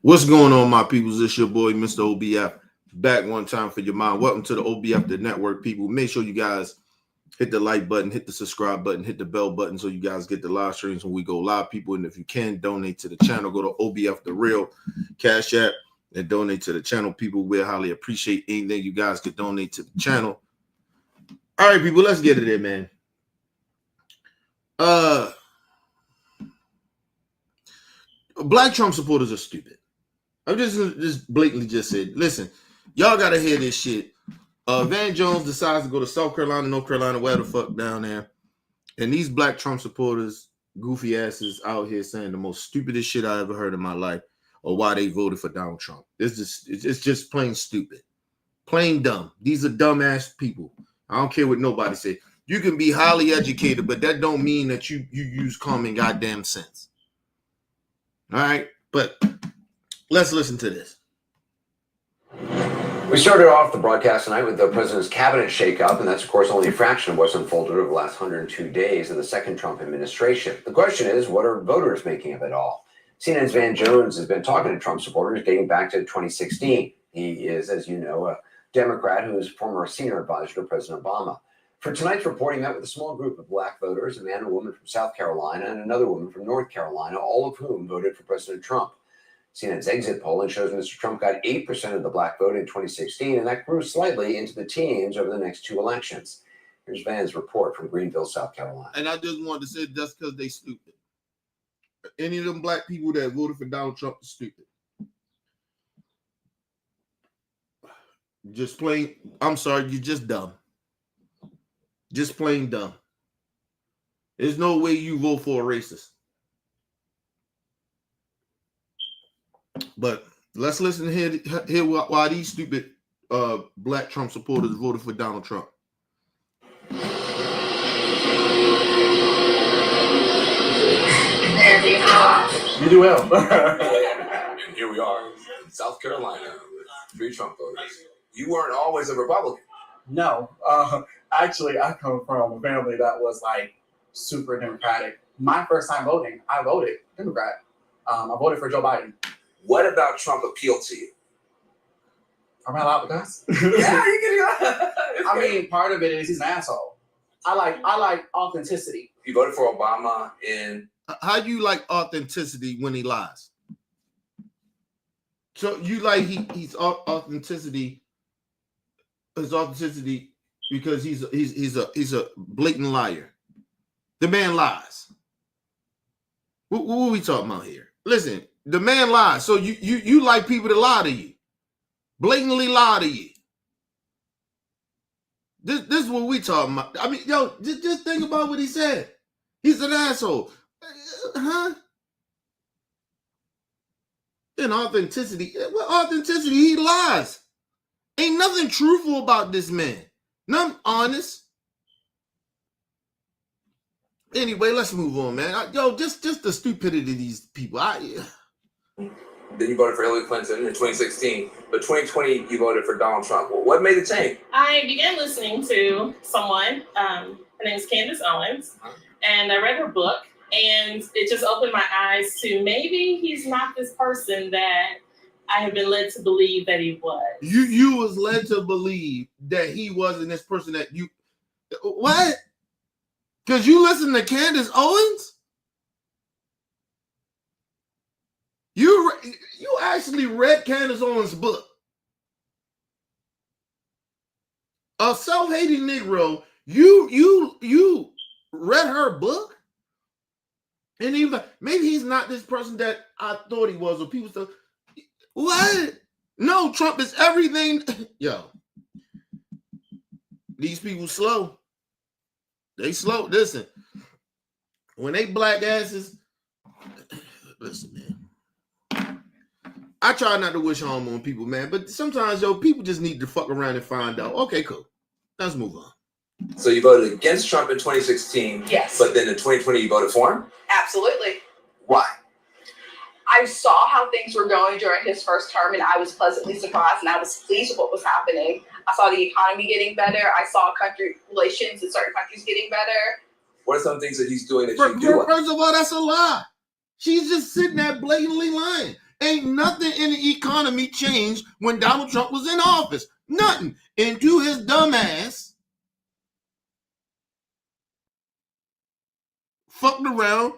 What's going on, my peoples? It's your boy, Mr. OBF, back one time for your mind. Welcome to the OBF, the network, people. Make sure you guys hit the like button, hit the subscribe button, hit the bell button so you guys get the live streams when we go live, people. And if you can, donate to the channel. Go to OBF, the real Cash App, and donate to the channel, people. We'll highly appreciate anything you guys could donate to the channel. All right, people, let's get it in, man. Black Trump supporters are stupid. I'm just blatantly just said, listen, y'all gotta hear this shit. Van Jones decides to go to South Carolina, North Carolina, where the fuck down there, and these Black Trump supporters, goofy asses, out here saying the most stupidest shit I ever heard in my life, or why they voted for Donald Trump. It's just plain stupid, plain dumb. These are dumbass people. I don't care what nobody say. You can be highly educated, but that don't mean that you use common goddamn sense. All right, but let's listen to this. We started off the broadcast tonight with the president's cabinet shakeup, and that's, of course, only a fraction of what's unfolded over the last 102 days of the second Trump administration. The question is, what are voters making of it all? CNN's Van Jones has been talking to Trump supporters dating back to 2016. He is, as you know, a Democrat who is former senior advisor to President Obama. For tonight's report, he met with a small group of Black voters, a man and a woman from South Carolina and another woman from North Carolina, all of whom voted for President Trump. CNN's exit polling shows Mr. Trump got 8% of the Black vote in 2016, and that grew slightly into the teens over the next two elections. Here's Van's report from Greenville, South Carolina. And I just wanted to say that's because they stupid. Any of them Black people that voted for Donald Trump is stupid. Just plain, I'm sorry, you're just dumb. Just plain dumb. There's no way you vote for a racist. But let's listen to hear why these stupid Black Trump supporters voted for Donald Trump. You do well. And here we are in South Carolina with 3 Trump voters. You weren't always a Republican. No. Actually, I come from a family that was like super Democratic. My first time voting, I voted Democrat. I voted for Joe Biden. What about Trump appealed to you? Am I allowed to cuss? Yeah, you can. I mean, part of it is he's an asshole. I like authenticity. You voted for Obama in. How do you like authenticity when he lies? So you like his authenticity because he's a blatant liar. The man lies. What are we talking about here? Listen, the man lies. So you like people to lie to you, blatantly lie to you. This is what we talking about. I mean, yo, just think about what he said. He's an asshole. Huh? In authenticity, what authenticity? He lies. Ain't nothing truthful about this man. Nothing honest. Anyway, let's move on, man. Just the stupidity of these people. Then you voted for Hillary Clinton in 2016, but 2020 you voted for Donald Trump. Well, what made the change? I began listening to someone. Her name is Candace Owens, and I read her book, and it just opened my eyes to maybe he's not this person that I have been led to believe that he was. You was led to believe that he wasn't this person that you. What? Because you listen to Candace Owens? You actually read Candace Owens' book. A self-hating Negro. You read her book? And he was like, maybe he's not this person that I thought he was, or people still. What? No, Trump is everything. Yo, these people slow. They slow. Listen, when they black asses, listen, man. I try not to wish harm on people, man, but sometimes, yo, people just need to fuck around and find out. Okay, cool. Let's move on. So you voted against Trump in 2016. Yes. But then in 2020 you voted for him? Absolutely. Why? I saw how things were going during his first term, and I was pleasantly surprised, and I was pleased with what was happening. I saw the economy getting better. I saw country relations in certain countries getting better. What are some things that he's doing that you do? First of all, that's a lie. She's just sitting there blatantly lying. Ain't nothing in the economy changed when Donald Trump was in office. Nothing. And to his dumb ass, fucked around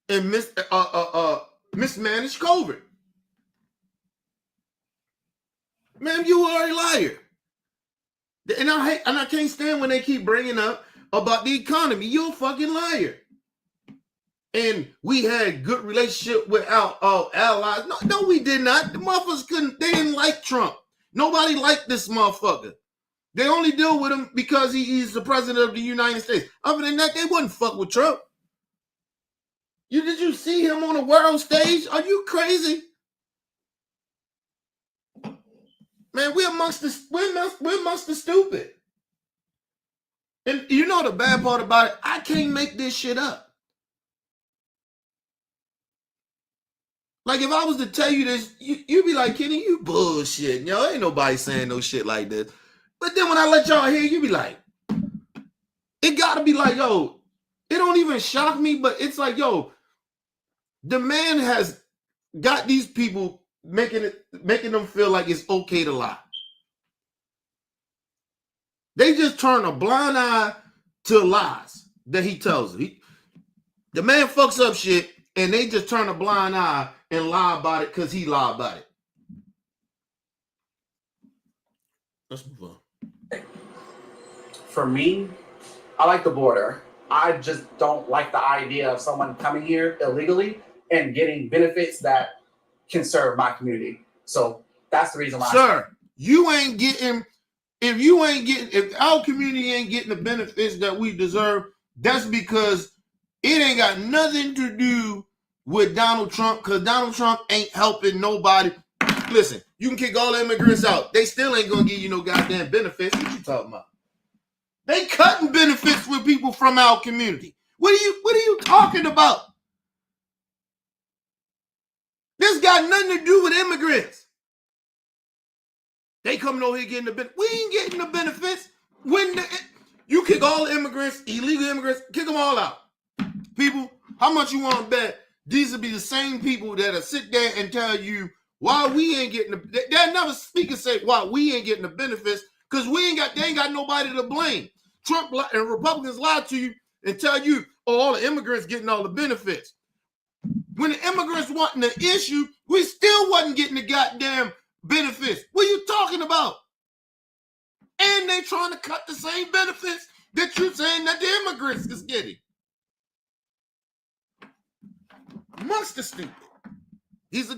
and mismanaged COVID. Man, you are a liar. And I can't stand when they keep bringing up about the economy. You're a fucking liar. And we had good relationship with our allies. No, we did not. The motherfuckers they didn't like Trump. Nobody liked this motherfucker. They only deal with him because he's the president of the United States. Other than that, they wouldn't fuck with Trump. Did you see him on a world stage? Are you crazy? Man, we're amongst the stupid. And you know the bad part about it? I can't make this shit up. Like, if I was to tell you this, you'd be like, Kenny, you bullshit. Yo, ain't nobody saying no shit like this. But then when I let y'all hear, you be like, it gotta be like, yo, it don't even shock me, but it's like, yo, the man has got these people making them feel like it's okay to lie. They just turn a blind eye to lies that he tells them. The man fucks up shit, and they just turn a blind eye and lie about it because he lied about it. Let's move on. For me, I like the border. I just don't like the idea of someone coming here illegally and getting benefits that can serve my community. So that's the reason why. Sir, if our community ain't getting the benefits that we deserve, that's because it ain't got nothing to do with Donald Trump, because Donald Trump ain't helping nobody. Listen, you can kick all the immigrants out. They still ain't gonna give you no goddamn benefits. What you talking about? They cutting benefits with people from our community. What are you talking about? This got nothing to do with immigrants. They coming over here getting the benefits. We ain't getting the benefits. You kick all the immigrants, illegal immigrants, kick them all out. People, how much you want to bet these will be the same people that'll sit there and tell you why we ain't getting they'll never speak and say why we ain't getting the benefits, because they ain't got nobody to blame. Trump and Republicans lie to you and tell you, oh, all the immigrants getting all the benefits. When the immigrants wasn't the issue, we still wasn't getting the goddamn benefits. What are you talking about? And they trying to cut the same benefits that you're saying that the immigrants is getting. Monster stupid. These are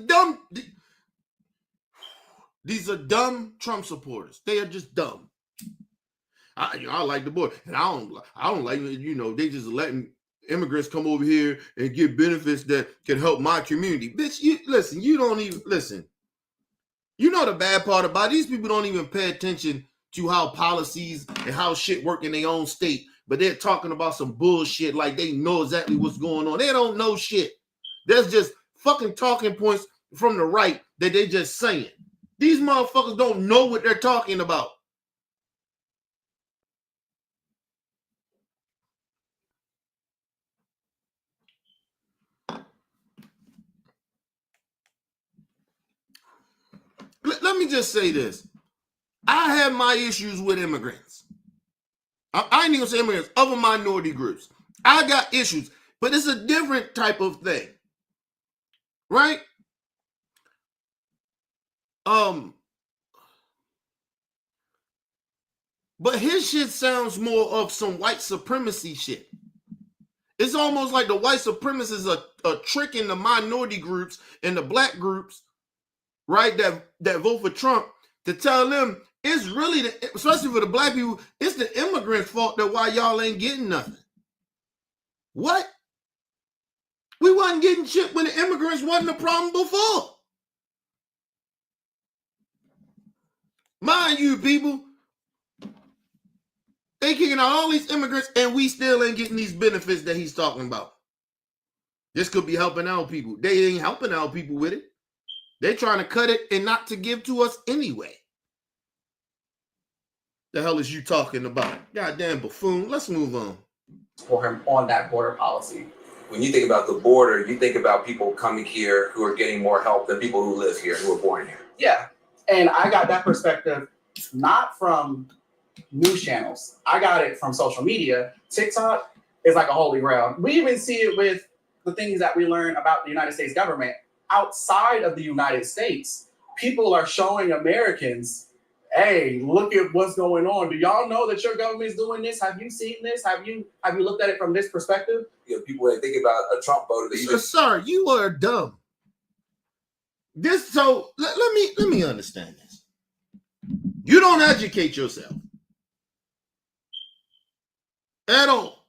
dumb Trump supporters. They are just dumb. I like the board, and I don't like, they just letting immigrants come over here and get benefits that can help my community. Bitch, you don't even listen. You know the bad part about it, these people don't even pay attention to how policies and how shit work in their own state, but they're talking about some bullshit like they know exactly what's going on. They don't know shit. There's just fucking talking points from the right that they just saying. These motherfuckers don't know what they're talking about. Let me just say this. I have my issues with immigrants. I ain't even gonna say immigrants, other minority groups. I got issues, but it's a different type of thing. Right? But his shit sounds more of some white supremacy shit. It's almost like the white supremacists are tricking the minority groups and the black groups, right, that vote for Trump, to tell them it's really, especially for the black people, it's the immigrants' fault that why y'all ain't getting nothing. What? We wasn't getting shit when the immigrants wasn't a problem before. Mind you, people, they kicking out all these immigrants and we still ain't getting these benefits that he's talking about. This could be helping our people. They ain't helping our people with it. They trying to cut it and not to give to us anyway. The hell is you talking about? Goddamn buffoon. Let's move on. For him on that border policy. when you think about the border, you think about people coming here who are getting more help than people who live here, who were born here. Yeah. And I got that perspective not from news channels. I got it from social media. TikTok is like a holy grail. We even see it with the things that we learn about the United States government. Outside of the United States, people are showing Americans, hey, look at what's going on. Do y'all know that your government is doing this? Have you seen this? Have you looked at it from this perspective? You know, people that think about a Trump voter. Sir, you are dumb. Let me understand this. You don't educate yourself at all.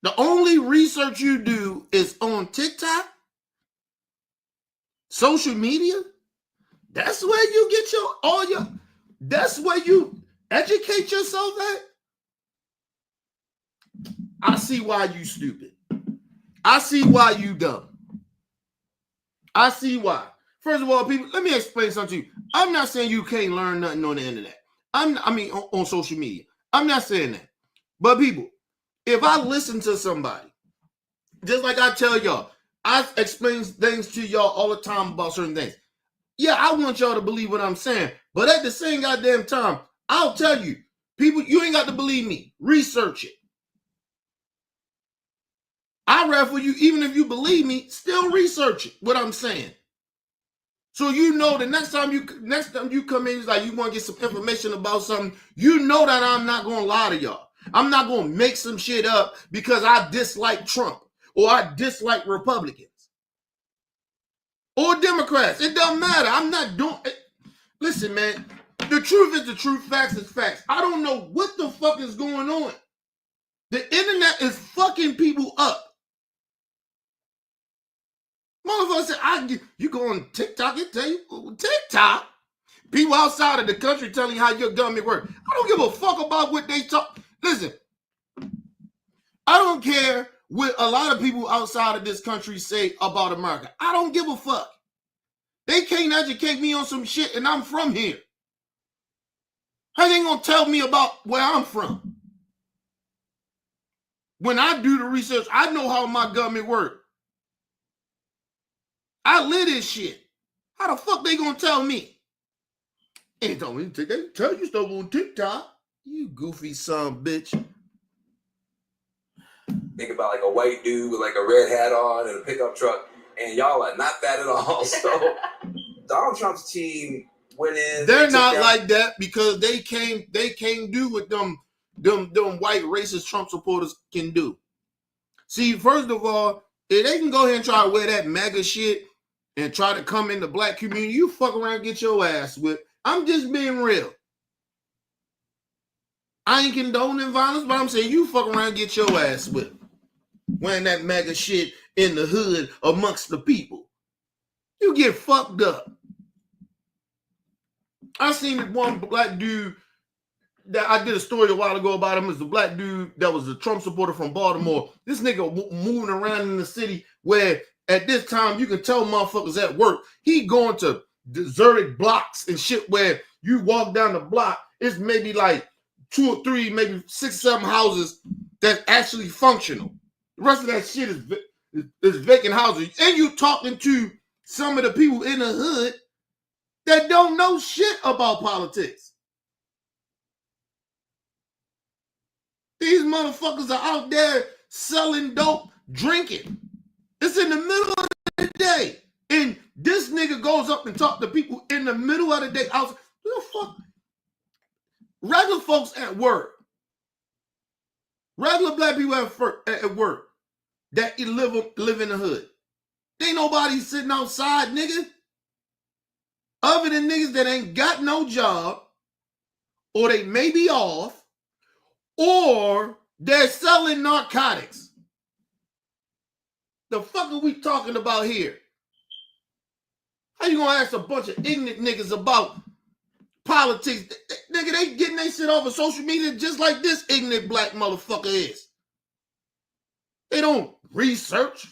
The only research you do is on TikTok, social media. That's where you get that's where you educate yourself at. I see why you stupid. I see why you dumb. I see why. First of all, people, let me explain something to you. I'm not saying you can't learn nothing on the internet. On social media. I'm not saying that. But people, if I listen to somebody, just like I tell y'all, I explain things to y'all all the time about certain things. Yeah, I want y'all to believe what I'm saying. But at the same goddamn time, I'll tell you, people, you ain't got to believe me. Research it. I'd rather for you, even if you believe me, still research it, what I'm saying. So you know the next time you come in, it's like you want to get some information about something, you know that I'm not going to lie to y'all. I'm not going to make some shit up because I dislike Trump or I dislike Republicans or Democrats. It doesn't matter. I'm not doing it. Listen, man, the truth is the truth. Facts is facts. I don't know what the fuck is going on. The internet is fucking people up. Motherfucker said, you go on TikTok, it tell you, TikTok? People outside of the country telling you how your government works. I don't give a fuck about what they talk. Listen, I don't care what a lot of people outside of this country say about America. I don't give a fuck. They can't educate me on some shit and I'm from here. How they gonna tell me about where I'm from? When I do the research, I know how my government works. I live this shit. How the fuck they gonna tell me? They tell you stuff on TikTok. You goofy son of a bitch. Think about like a white dude with like a red hat on and a pickup truck, and y'all are not that at all. So Donald Trump's team went in. They're not like that because they can't do what them white racist Trump supporters can do. See, first of all, if they can go ahead and try to wear that MAGA shit and try to come in the black community, you fuck around and get your ass whipped. I'm just being real. I ain't condoning violence, but I'm saying you fuck around and get your ass whipped. Wearing that MAGA shit in the hood amongst the people. You get fucked up. I seen one black dude that I did a story a while ago about him. It was the black dude that was a Trump supporter from Baltimore. This nigga moving around in the city where at this time you can tell motherfuckers at work. He going to deserted blocks and shit where you walk down the block, it's maybe like 2 or 3, maybe 6, 7 houses that's actually functional. The rest of that shit is vacant houses. And you talking to some of the people in the hood that don't know shit about politics. These motherfuckers are out there selling dope, drinking. It's in the middle of the day. And this nigga goes up and talk to people in the middle of the day. What the fuck? Regular folks at work. Regular black people at work that live in the hood. Ain't nobody sitting outside, nigga. Other than niggas that ain't got no job, or they may be off, or they're selling narcotics. The fuck are we talking about here? How you gonna ask a bunch of ignorant niggas about politics? Nigga, they getting their shit off of social media just like this ignorant black motherfucker is. They don't research.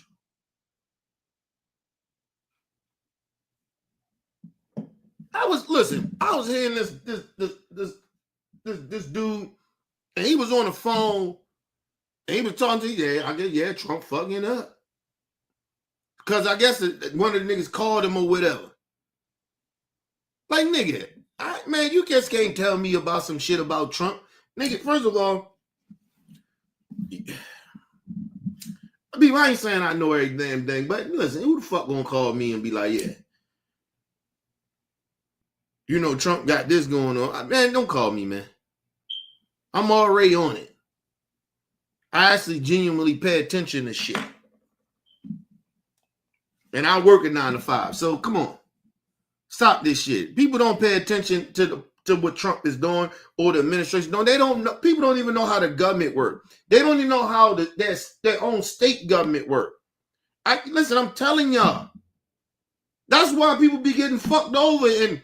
I was hearing this dude, and he was on the phone, And he was talking to you, I guess, Trump fucking up. Because I guess one of the niggas called him or whatever. Like, nigga, man, you just can't tell me about some shit about Trump. Nigga, first of all, I ain't saying I know every damn thing, but listen, who the fuck gonna call me and be like, yeah, you know, Trump got this going on. Man, don't call me, man. I'm already on it. I actually genuinely pay attention to shit. And I work at 9 to 5. So come on. Stop this shit. People don't pay attention to what Trump is doing or the administration. No, they don't know. People don't even know how the government works. They don't even know how their own state government work. Listen, I'm telling y'all. That's why people be getting fucked over. And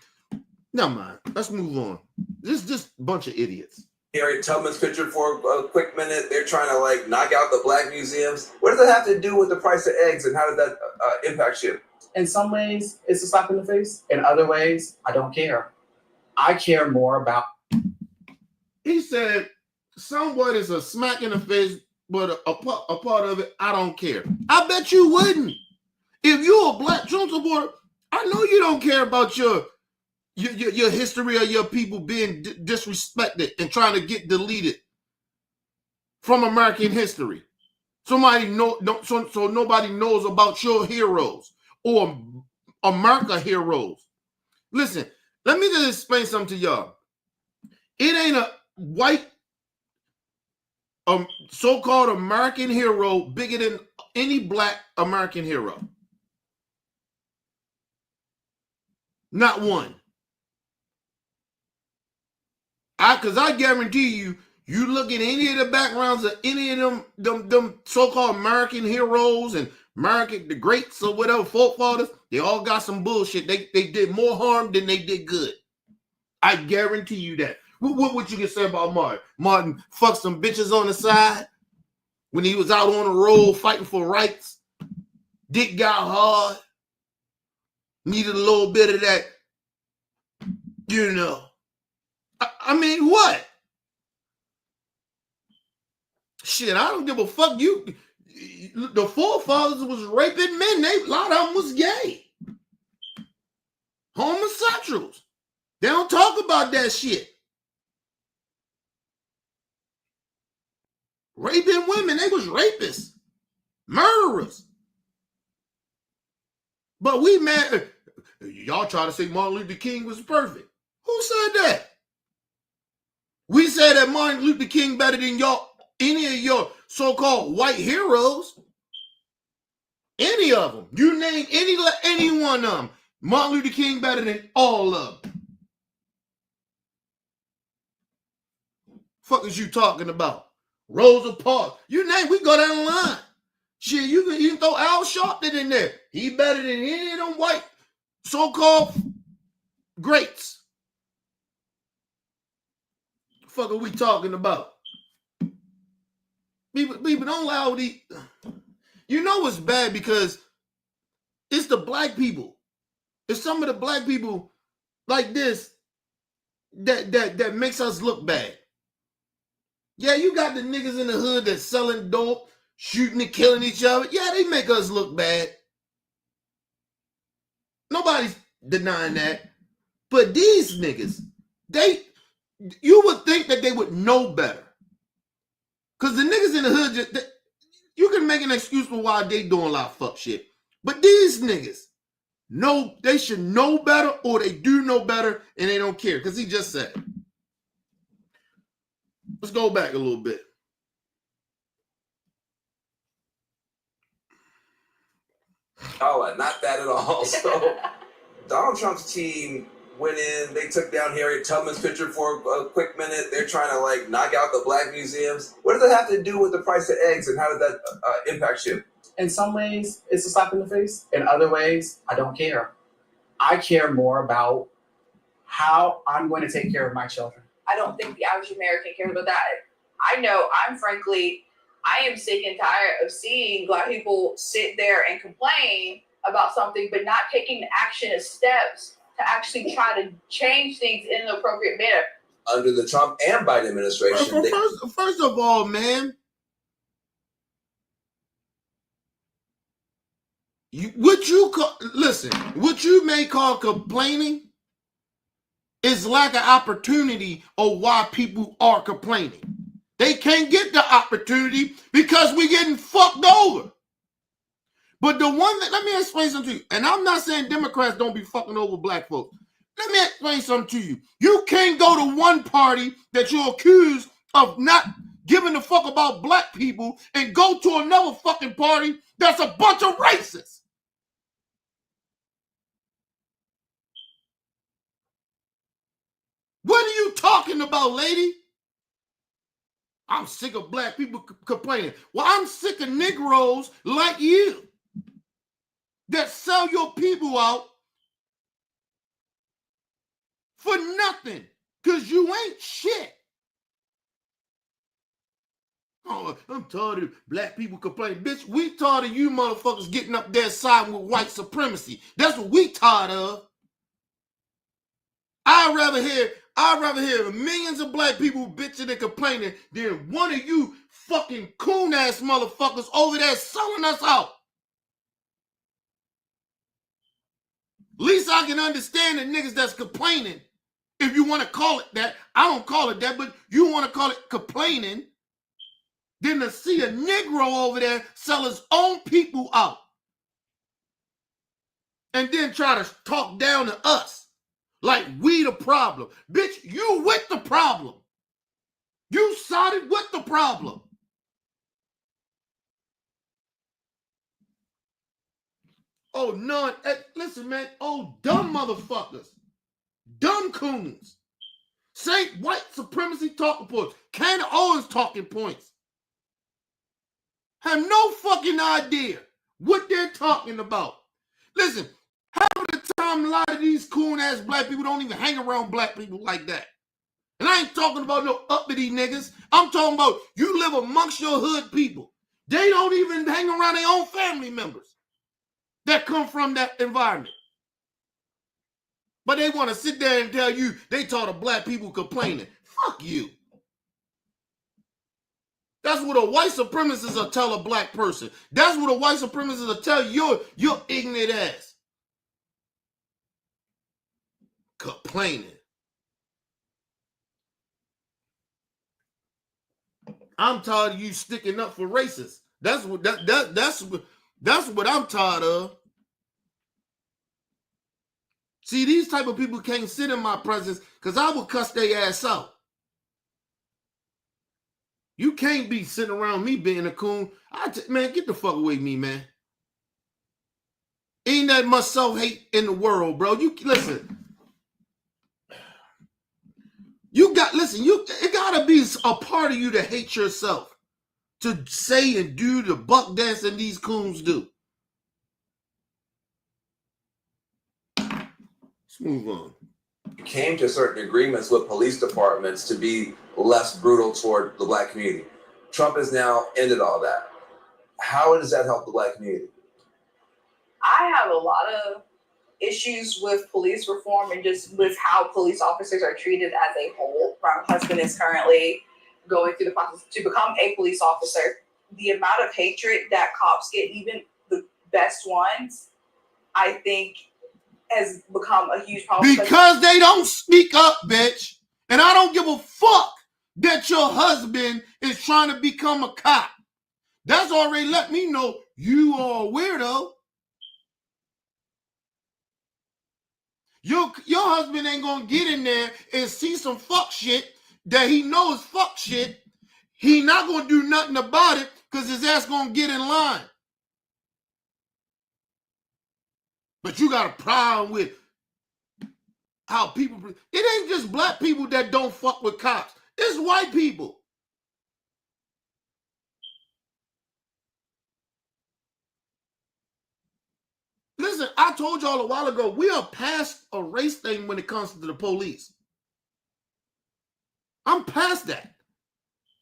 never mind. Let's move on. This is just a bunch of idiots. Harriet Tubman's picture for a quick minute. They're trying to like knock out the black museums. What does that have to do with the price of eggs, and how does that impact you? In some ways, it's a slap in the face. In other ways, I don't care. I care more about. He said, somewhat is a smack in the face, but a part of it, I don't care. I bet you wouldn't. If you're a black Trump supporter, I know you don't care about your history of your people being disrespected and trying to get deleted from American history. So nobody knows about your heroes or America heroes. Listen, let me just explain something to y'all. It ain't a white so-called American hero bigger than any black American hero. Not one. Because I guarantee you, you look at any of the backgrounds of any of them so-called American heroes and the greats or whatever, forefathers, they all got some bullshit. They did more harm than they did good. I guarantee you that. What you can say about Martin? Martin fucked some bitches on the side when he was out on the road fighting for rights. Dick got hard. Needed a little bit of that, you know. I mean, what? Shit, I don't give a fuck. The forefathers was raping men. A lot of them was gay. Homosexuals. They don't talk about that shit. Raping women. They was rapists. Murderers. But we mad. Y'all try to say Martin Luther King was perfect. Who said that? We say that Martin Luther King better than any of your so-called white heroes. Any of them. You name any one of them. Martin Luther King better than all of them. Fuck is you talking about? Rosa Parks. You name, we go down the line. Shit, you can even throw Al Sharpton in there. He better than any of them white so-called greats. The fuck are we talking about? People don't allow these. You know it's bad because it's the black people. It's some of the black people like this that makes us look bad. Yeah, you got the niggas in the hood that's selling dope, shooting and killing each other. Yeah, they make us look bad. Nobody's denying that. But these niggas, you would think that they would know better. Because the niggas in the hood, you can make an excuse for why they doing a lot of fuck shit. But these niggas, they should know better, or they do know better and they don't care. Because he just said it. Let's go back a little bit. Oh, not that at all. So Donald Trump's team went in, they took down Harriet Tubman's picture for a quick minute. They're trying to like knock out the black museums. What does that have to do with the price of eggs, and how does that impact you? In some ways, it's a slap in the face. In other ways, I don't care. I care more about how I'm going to take care of my children. I don't think the average American cares about that. I know I am sick and tired of seeing black people sit there and complain about something, but not taking the action and steps to actually try to change things in the appropriate manner. Under the Trump and Biden administration. First of all, man, what you may call complaining is lack of opportunity of why people are complaining. They can't get the opportunity because we're getting fucked over. But the one that, let me explain something to you. And I'm not saying Democrats don't be fucking over black folks. Let me explain something to you. You can't go to one party that you're accused of not giving a fuck about black people and go to another fucking party that's a bunch of racists. What are you talking about, lady? I'm sick of black people complaining. Well, I'm sick of Negroes like you that sell your people out for nothing because you ain't shit. Oh, I'm tired of black people complaining. Bitch, we tired of you motherfuckers getting up there siding with white supremacy. That's what we tired of. I'd rather hear millions of black people bitching and complaining than one of you fucking coon-ass motherfuckers over there selling us out. At least I can understand the niggas that's complaining. If you want to call it that, I don't call it that, but you want to call it complaining, than to see a Negro over there sell his own people out. And then try to talk down to us like we the problem. Bitch, you with the problem. You sided with the problem. Oh, none. Listen, man. Oh, dumb motherfuckers. Dumb coons. Say white supremacy talking points. Candace Owens talking points. Have no fucking idea what they're talking about. Listen, half of the time, a lot of these coon-ass black people don't even hang around black people like that. And I ain't talking about no uppity niggas. I'm talking about you live amongst your hood people. They don't even hang around their own family members that come from that environment. But they want to sit there and tell you they taught of black people complaining. Fuck you. That's what a white supremacist will tell a black person. That's what a white supremacist will tell your ignorant ass. Complaining. I'm tired of you sticking up for racists. That's what I'm tired of. See, these type of people can't sit in my presence because I will cuss their ass out. You can't be sitting around me being a coon. Man, get the fuck away from me, man. Ain't that much self-hate in the world, bro. You listen. It gotta be a part of you to hate yourself. To say and do the buck dancing these coons do. Let's move on. Came to certain agreements with police departments to be less brutal toward the black community. Trump has now ended all that. How does that help the black community? I have a lot of issues with police reform and just with how police officers are treated as a whole. My husband is currently going through the process to become a police officer. The amount of hatred that cops get, even the best ones, I think has become a huge problem. Because they don't speak up, bitch. And I don't give a fuck that your husband is trying to become a cop. That's already let me know you are a weirdo. Your husband ain't gonna get in there and see some fuck shit that he knows fuck shit. He not gonna do nothing about it because his ass gonna get in line. But you got a problem with how people... It ain't just black people that don't fuck with cops. It's white people. Listen, I told y'all a while ago, we are past a race thing when it comes to the police. I'm past that.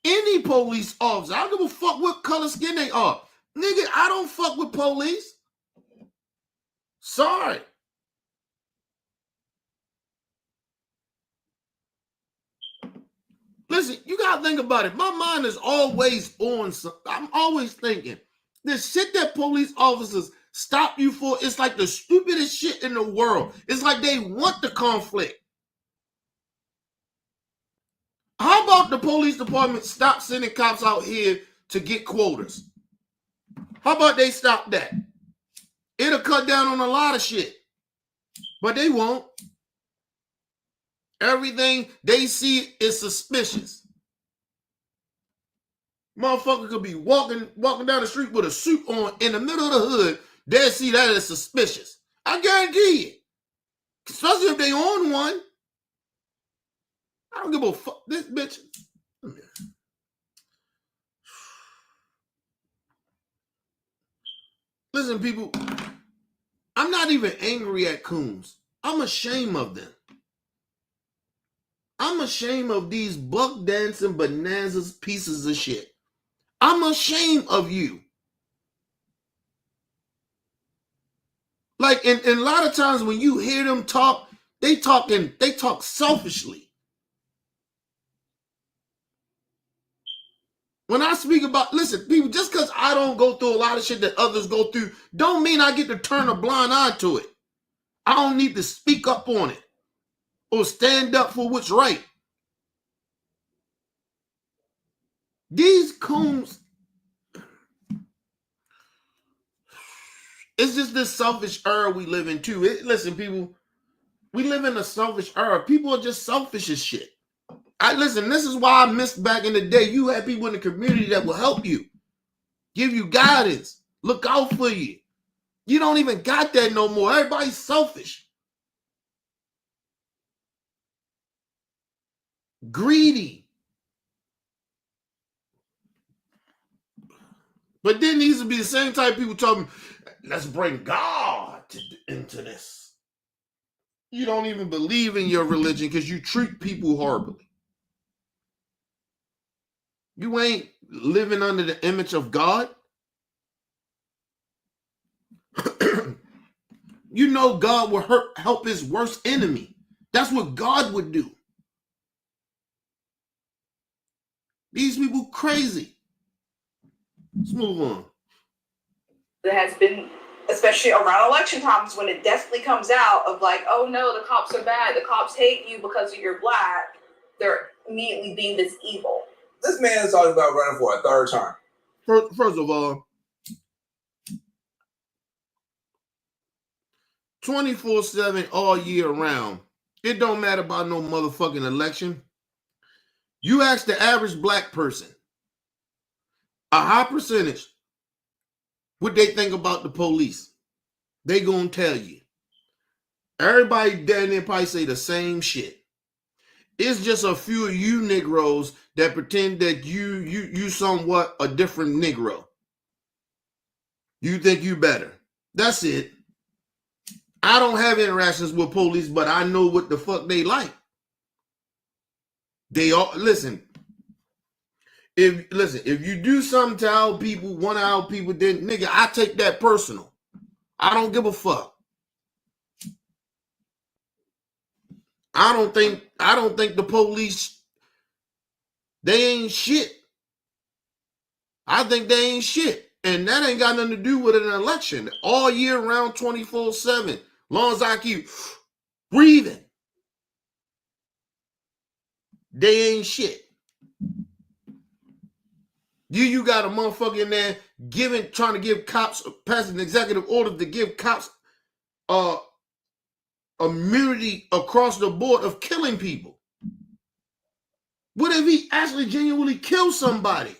Any police officer, I don't give a fuck what color skin they are. Nigga, I don't fuck with police. Sorry. Listen, you gotta think about it. My mind is always on. I'm always thinking the shit that police officers stop you for, it's like the stupidest shit in the world. It's like they want the conflict. How about the police department stop sending cops out here to get quotas? How about they stop that? It'll cut down on a lot of shit. But they won't. Everything they see is suspicious. Motherfucker could be walking down the street with a suit on in the middle of the hood. They'll see that as suspicious. I guarantee you. Especially if they own one. I don't give a fuck. This bitch. Listen, people. I'm not even angry at coons. I'm ashamed of them. I'm ashamed of these buck dancing bonanzas pieces of shit. I'm ashamed of you. Like, and a lot of times when you hear them talk, they talk selfishly. When I speak about, listen, people, just because I don't go through a lot of shit that others go through, don't mean I get to turn a blind eye to it. I don't need to speak up on it or stand up for what's right. These coons, it's just this selfish era we live in too. Listen, people, we live in a selfish era. People are just selfish as shit. Listen, this is why I missed back in the day. You had people in the community that will help you, give you guidance, look out for you. You don't even got that no more. Everybody's selfish. Greedy. But then these would be the same type of people talking, let's bring God into this. You don't even believe in your religion because you treat people horribly. You ain't living under the image of God. You know God will help his worst enemy. That's what God would do. These people crazy. Let's move on. There has been, especially around election times, when it definitely comes out of like, oh no, the cops are bad. The cops hate you because you're black. They're immediately deemed as evil. This man is talking about running for a third term. First of all, 24/7 all year round. It don't matter about no motherfucking election. You ask the average black person, a high percentage, what they think about the police. They gonna tell you. Everybody down there probably say the same shit. It's just a few of you Negroes that pretend that you somewhat a different Negro. You think you better. That's it. I don't have interactions with police, but I know what the fuck they like. They all listen. If you do something to our people, one of our people did, nigga, I take that personal. I don't give a fuck. I don't think the police, they ain't shit. I think they ain't shit. And that ain't got nothing to do with an election. All year round, 24/7. Long as I keep breathing. They ain't shit. You got a motherfucker in there trying to give cops, pass an executive order to give cops immunity across the board of killing people. What if he actually genuinely kills somebody?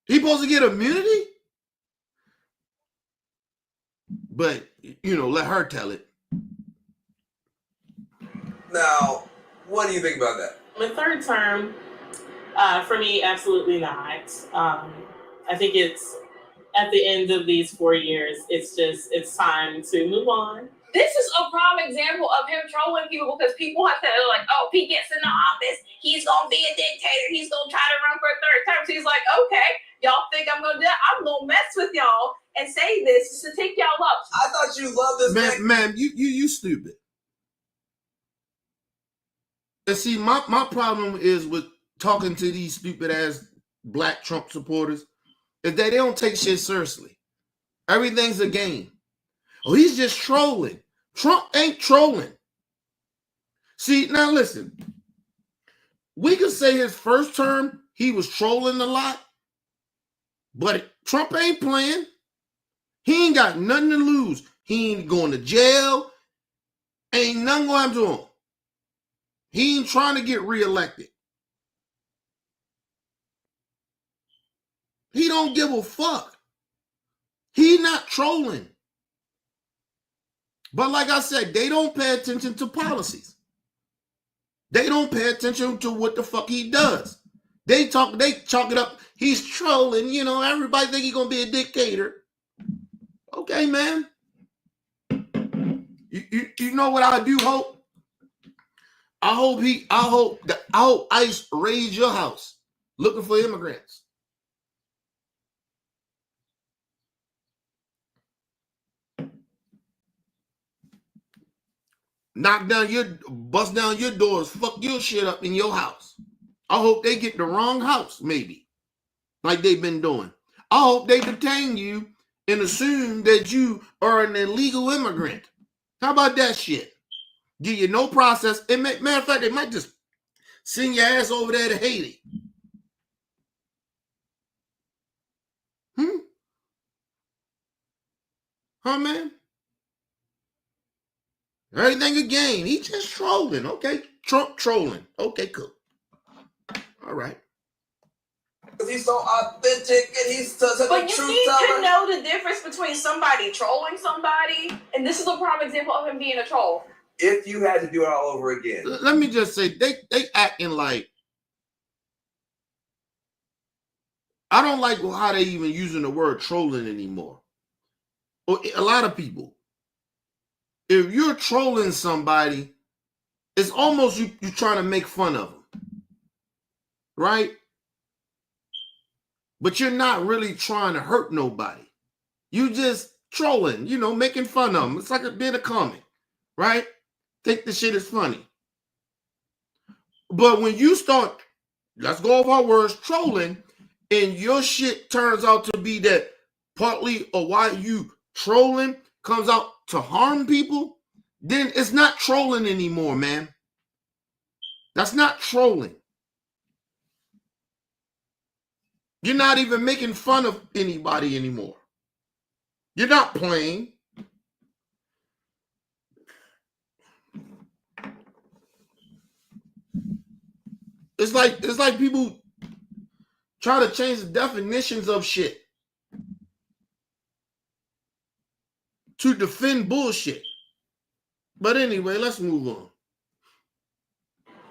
He supposed to get immunity? But, let her tell it. Now, what do you think about that? The third term, for me, absolutely not. I think it's at the end of these 4 years, it's time to move on. This is a prime example of him trolling people because people have said, like, oh, if he gets in the office, he's going to be a dictator. He's going to try to run for a third term. So he's like, okay, y'all think I'm going to do that? I'm going to mess with y'all and say this to take y'all up. I thought you loved this man. Man, you stupid. And see, my problem is with talking to these stupid ass black Trump supporters is that they don't take shit seriously. Everything's a game. Oh, he's just trolling. Trump ain't trolling. See, now listen. We could say his first term, he was trolling a lot, but Trump ain't playing. He ain't got nothing to lose. He ain't going to jail. Ain't nothing going to happen to him. He ain't trying to get reelected. He don't give a fuck. He not trolling. But like I said, they don't pay attention to policies. They don't pay attention to what the fuck he does. They chalk it up. He's trolling, you know, everybody think he's gonna be a dictator. Okay, man. You know what I do hope? I hope ICE raid your house looking for immigrants. Bust down your doors, fuck your shit up in your house. I hope they get the wrong house, maybe, like they've been doing. I hope they detain you and assume that you are an illegal immigrant. How about that shit? Give you no process. Matter of fact, they might just send your ass over there to Haiti. Huh, man? Everything a game. He just trolling. Okay. Trump trolling. Okay, cool. All right. Because he's so authentic and he's such a But you truth need teller. to know the difference between somebody trolling somebody, and this is a prime example of him being a troll. If you had to do it all over again. Let me just say, they acting like, I don't like how they even using the word trolling anymore. A lot of people. If you're trolling somebody, it's almost you trying to make fun of them. Right? But you're not really trying to hurt nobody. You just trolling, you know, making fun of them. It's like a bit of comic, right? Think the shit is funny. But when you start, let's go off our words, trolling, and your shit turns out to be that partly or why you trolling comes out to harm people, then it's not trolling anymore, man. That's not trolling. You're not even making fun of anybody anymore. You're not playing. It's like people try to change the definitions of shit to defend bullshit. But anyway, let's move on.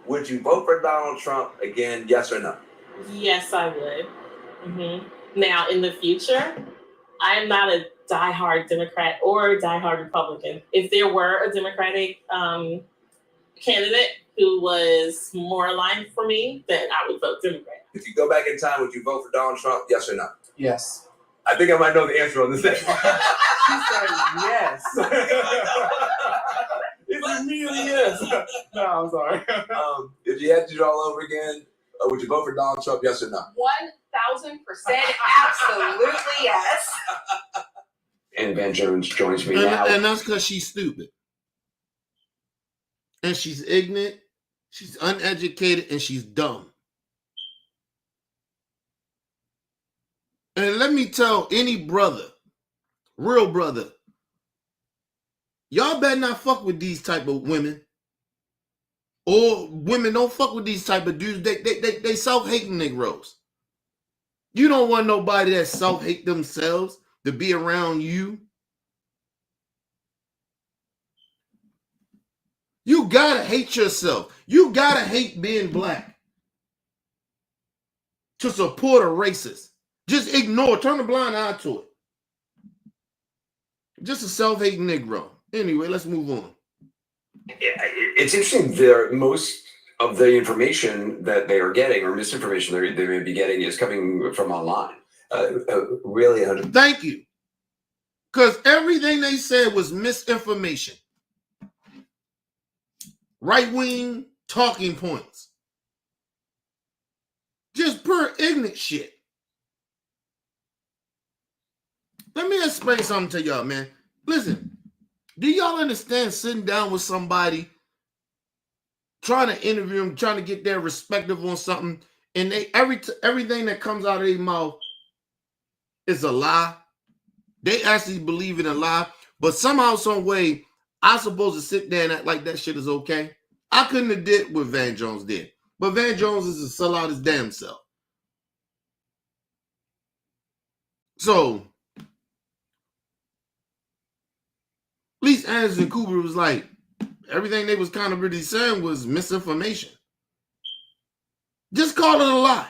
Would you vote for Donald Trump again, yes or no? Yes, I would. Now, in the future, I am not a diehard Democrat or a diehard Republican. If there were a Democratic candidate who was more aligned for me, then I would vote Democrat. If you go back in time, would you vote for Donald Trump, yes or no? Yes. I think I might know the answer on this thing. She said yes. It's really yes. No, I'm sorry. If you had to do it all over again, would you vote for Donald Trump, yes or no? 1000%, absolutely yes. And Van Jones joins me And, now. and that's because she's stupid. And she's ignorant, she's uneducated, and she's dumb. And let me tell any brother, real brother, y'all better not fuck with these type of women. Or women don't fuck with these type of dudes. They self-hating Negroes. You don't want nobody that self-hate themselves to be around you. You gotta hate yourself. You gotta hate being black to support a racist. Just ignore, turn a blind eye to it. Just a self-hating Negro. Anyway, let's move on. It's interesting. Most of the information that they are getting, or misinformation they may be getting, is coming from online. Really, Thank you. Because everything they said was misinformation. Right-wing talking points. Just pure ignorant shit. Let me explain something to y'all, man. Listen, do y'all understand sitting down with somebody, trying to interview them, trying to get their perspective on something, and they everything that comes out of their mouth is a lie? They actually believe in a lie, but somehow, some way, I'm supposed to sit there and act like that shit is okay? I couldn't have did what Van Jones did, but Van Jones is to sell out his damn self. So, at least Anderson Cooper was like, everything they was kind of really saying was misinformation. Just call it a lie.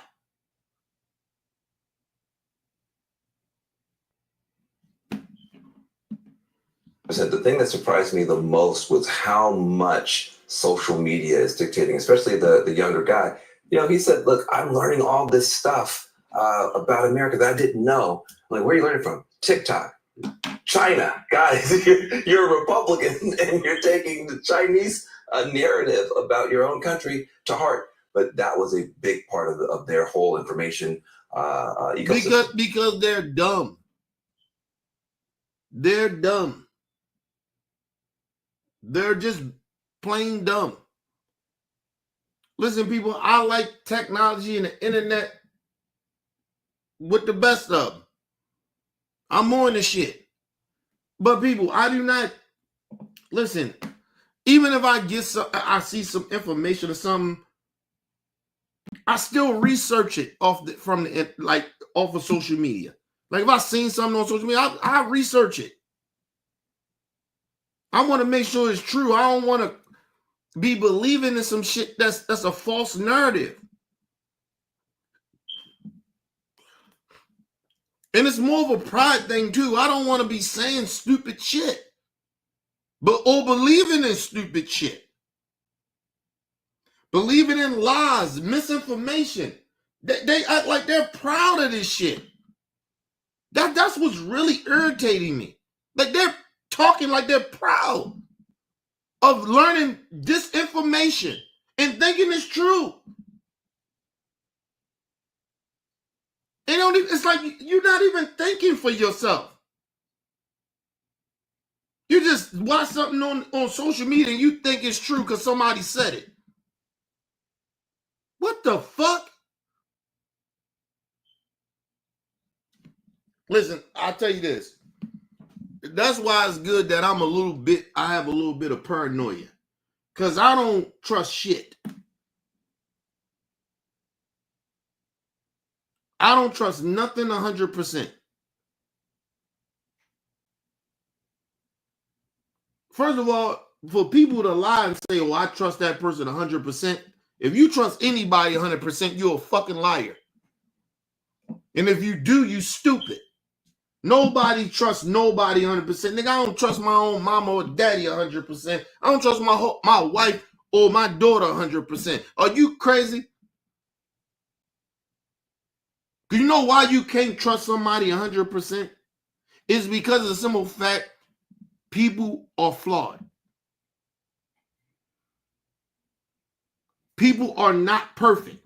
I said the thing that surprised me the most was how much social media is dictating, especially the younger guy. You know, he said, look, I'm learning all this stuff about America that I didn't know. I'm like, where are you learning from? TikTok, China. Guys, you're a Republican and you're taking the Chinese narrative about your own country to heart. But that was a big part of their whole information ecosystem. Because they're dumb. They're dumb. They're just plain dumb. Listen, people, I like technology and the internet with the best of them. I'm on the shit. But people, I do not, listen, even if I see some information or something, I still research it off of social media. Like if I seen something on social media, I research it. I want to make sure it's true. I don't want to be believing in some shit that's a false narrative. And it's more of a pride thing too. I don't want to be saying stupid shit, or believing in stupid shit. Believing in lies, misinformation. They act like they're proud of this shit. That's what's really irritating me. Like they're talking like they're proud of learning disinformation and thinking it's true. It's like you're not even thinking for yourself. You just watch something on social media and you think it's true because somebody said it. What the fuck? Listen, I'll tell you this. That's why it's good that I have a little bit of paranoia. Because I don't trust shit. I don't trust nothing 100%. First of all, for people to lie and say, oh, I trust that person 100%. If you trust anybody 100%, you're a fucking liar. And if you do, you stupid. Nobody trusts nobody 100%. Nigga, I don't trust my own mama or daddy 100%. I don't trust my wife or my daughter 100%. Are you crazy? Do you know why you can't trust somebody 100%? It's because of the simple fact people are flawed. People are not perfect.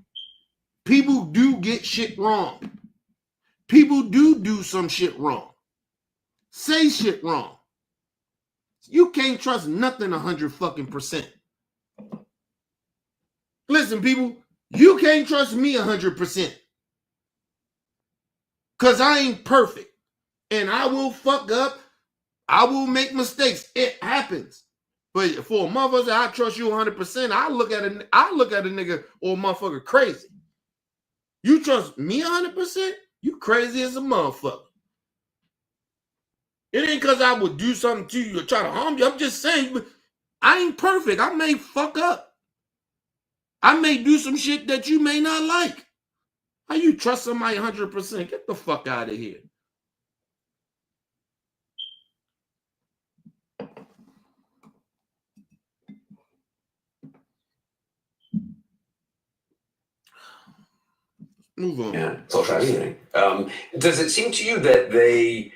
People do get shit wrong. People do some shit wrong. Say shit wrong. You can't trust nothing 100%. Listen, people, you can't trust me 100%. Because I ain't perfect. And I will fuck up. I will make mistakes. It happens. But for a motherfucker, I trust you 100%. I look at a nigga or a motherfucker crazy. You trust me 100%? You crazy as a motherfucker. It ain't because I would do something to you or try to harm you. I'm just saying, I ain't perfect. I may fuck up. I may do some shit that you may not like. How you trust somebody 100%? Get the fuck out of here. Move on. Yeah, it's all fascinating. Does it seem to you that they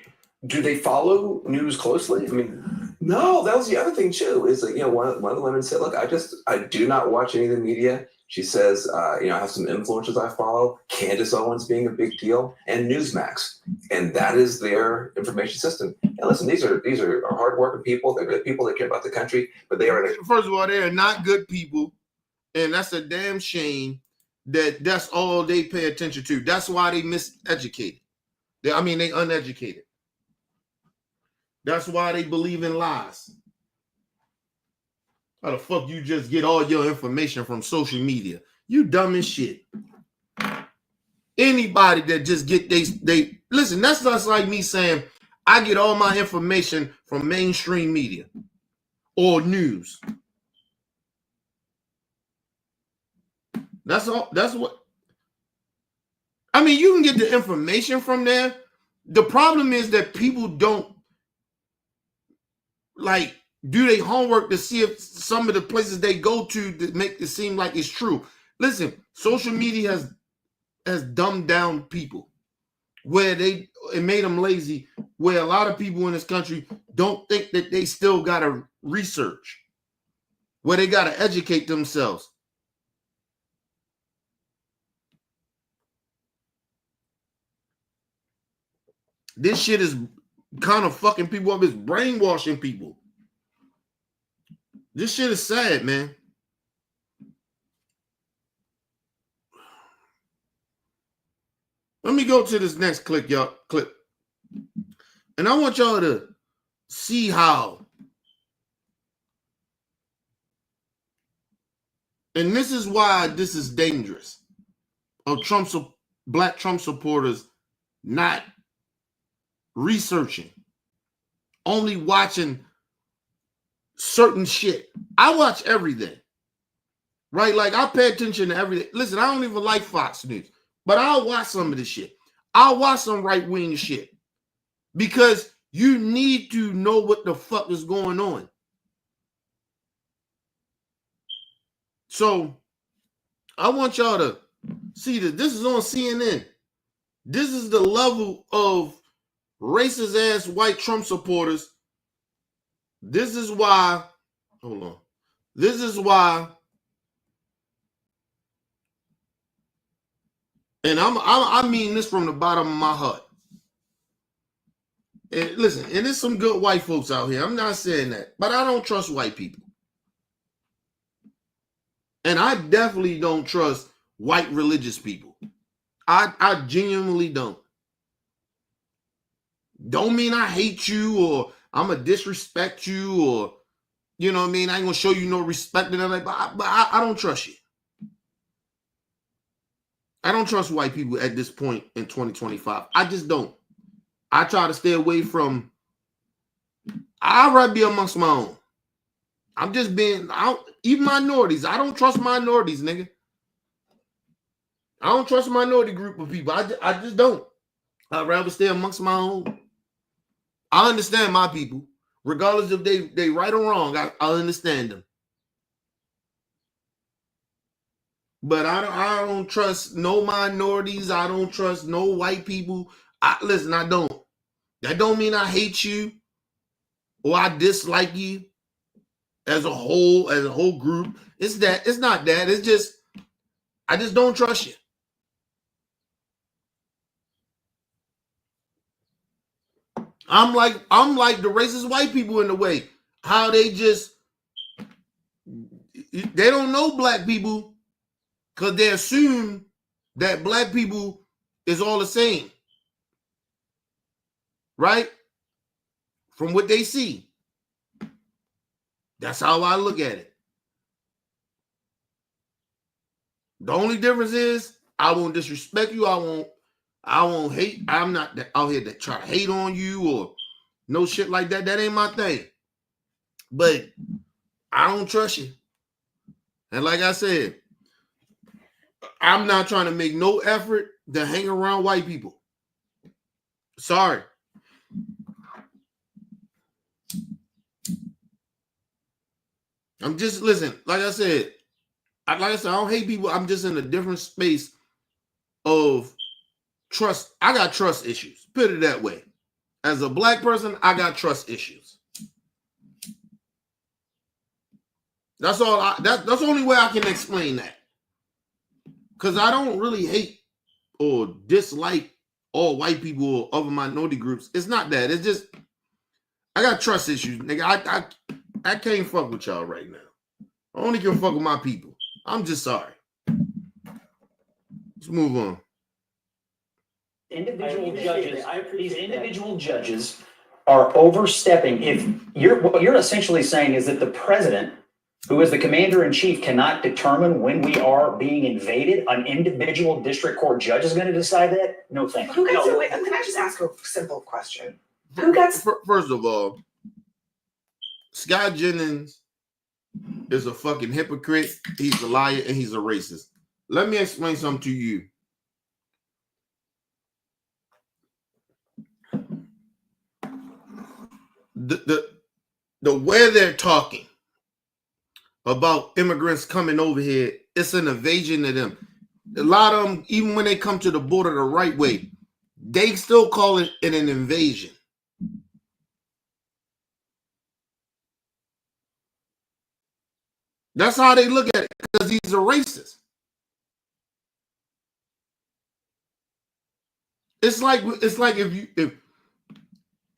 follow news closely? I mean, No, that was the other thing too. Is like, one of the women said, "Look, I do not watch any of the media." She says, I have some influencers I follow, Candace Owens being a big deal, and Newsmax, and that is their information system. And listen, these are hardworking people. They're good people. They care about the country, but they are. First of all, they are not good people, and that's a damn shame that that's all they pay attention to. That's why they miseducated. They uneducated. That's why they believe in lies. How the fuck you just get all your information from social media? You dumb as shit. Anybody that just get they listen, that's just like me saying I get all my information from mainstream media or news. That's all. That's what. I mean, you can get the information from there. The problem is that people don't like do their homework to see if some of the places they go to make it seem like it's true. Listen, social media has dumbed down people where it made them lazy, where a lot of people in this country don't think that they still got to research, where they got to educate themselves. This shit is kind of fucking people up. It's brainwashing people. This shit is sad, man. Let me go to this next clip. And I want y'all to see how. And this is why this is dangerous. Of black Trump supporters not researching, only watching certain shit. I watch everything, right? Like I pay attention to everything. Listen, I don't even like Fox News, but I'll watch some of this shit. I'll watch some right-wing shit because you need to know what the fuck is going on. So I want y'all to see that this is on CNN. This is the level of racist ass white Trump supporters. This is why, hold on. This is why, and I mean this from the bottom of my heart. And listen, and there's some good white folks out here. I'm not saying that, but I don't trust white people. And I definitely don't trust white religious people. I genuinely don't. Don't mean I hate you or I'm gonna disrespect you or, you know what I mean? I ain't gonna show you no respect and everything, but I don't trust you. I don't trust white people at this point in 2025. I just don't. I try to stay away from, I'd rather be amongst my own. I'm just being, even minorities. I don't trust minorities, nigga. I don't trust a minority group of people. I just don't. I'd rather stay amongst my own. I understand my people. Regardless if they right or wrong, I understand them. But I don't trust no minorities. I don't trust no white people. Listen, I don't. That don't mean I hate you or I dislike you as a whole group. It's not that. It's just I just don't trust you. I'm like the racist white people in a way. How they don't know black people because they assume that black people is all the same. Right? From what they see. That's how I look at it. The only difference is I won't disrespect you. I won't hate. I'm not out here to try to hate on you or no shit like that. That ain't my thing. But I don't trust you. And like I said, I'm not trying to make no effort to hang around white people. Sorry. I'm just, listen, like I said, I don't hate people. I'm just in a different space of trust. I got trust issues. Put it that way. As a black person, I got trust issues. That's all. That's the only way I can explain that. Because I don't really hate or dislike all white people or other minority groups. It's not that. It's just I got trust issues, nigga. I can't fuck with y'all right now. I only can fuck with my people. I'm just sorry. Let's move on. Individual judges. These individual judges are overstepping. If what you're essentially saying is that the president, who is the commander in chief, cannot determine when we are being invaded. An individual district court judge is going to decide that? No, thank you. Who gets to wait? Can I just ask a simple question? Who gets? First of all, Scott Jennings is a fucking hypocrite. He's a liar and he's a racist. Let me explain something to you. The way they're talking about immigrants coming over here, it's an invasion of them. A lot of them, even when they come to the border the right way, they still call it an invasion. That's how they look at it, because he's a racist. It's like if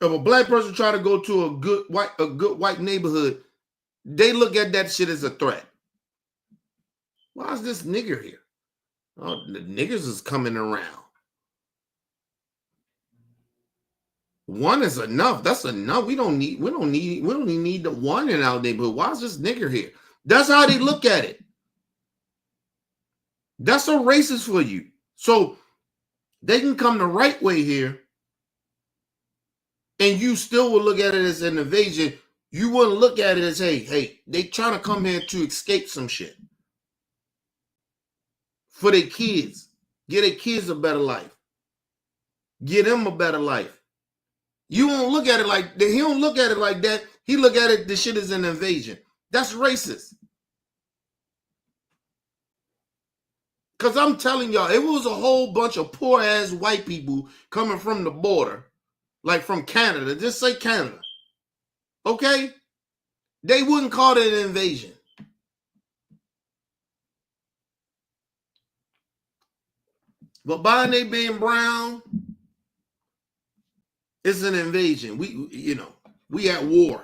a black person try to go to a good white neighborhood, they look at that shit as a threat. Why is this nigger here? Oh, the niggers is coming around. One is enough. That's enough. We don't even need the one in our neighborhood. Why is this nigger here? That's how they look at it. That's a racist for you. So they can come the right way here, and you still will look at it as an invasion. You wouldn't look at it as, hey, they trying to come here to escape some shit. For their kids. Get their kids a better life. Get them a better life. You won't look at it like that. He don't look at it like that. He look at it, this shit is an invasion. That's racist. Because I'm telling y'all, it was a whole bunch of poor ass white people coming from the border, like from Canada. Just say Canada. Okay? They wouldn't call it an invasion. But by they being brown, it's an invasion. We at war.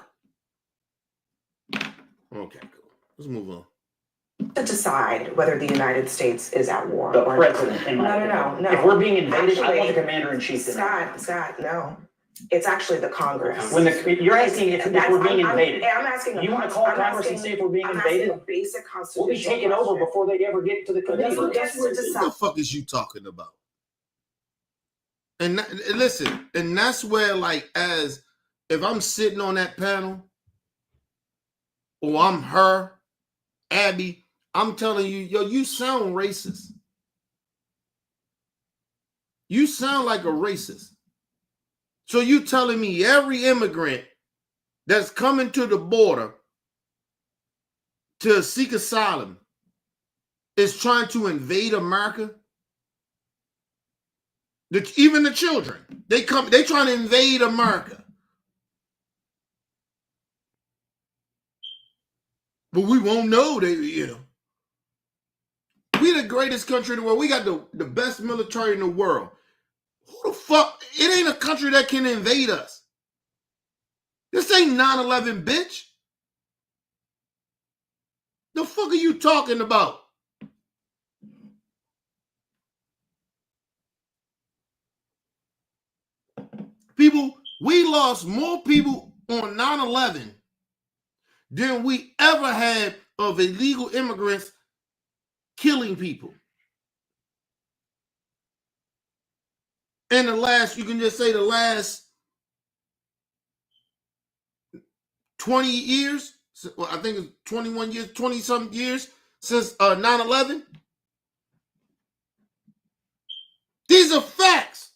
Okay, cool. Let's move on. To decide whether the United States is at war. The president. No. If we're being invaded, Actually, I want the commander in chief to know. Scott, no. It's actually the Congress. When you're asking if we're being invaded. I'm asking. You want to call Congress and say if we're being invaded? A basic constitutional We'll be taken over before they ever get to the committee. What the fuck is you talking about? And listen, and that's where, like, as if I'm sitting on that panel, or I'm her, Abby, I'm telling you, yo, you sound racist. You sound like a racist. So you telling me every immigrant that's coming to the border to seek asylum is trying to invade America? Even the children, they trying to invade America. But we won't know. We the greatest country in the world. We got the best military in the world. Who the fuck? It ain't a country that can invade us. This ain't 9/11, bitch. The fuck are you talking about? People, we lost more people on 9/11 than we ever had of illegal immigrants killing people. In the last, you can just say the last 20 years, well, I think it's 21 years, 20-something years since 9/11. These are facts.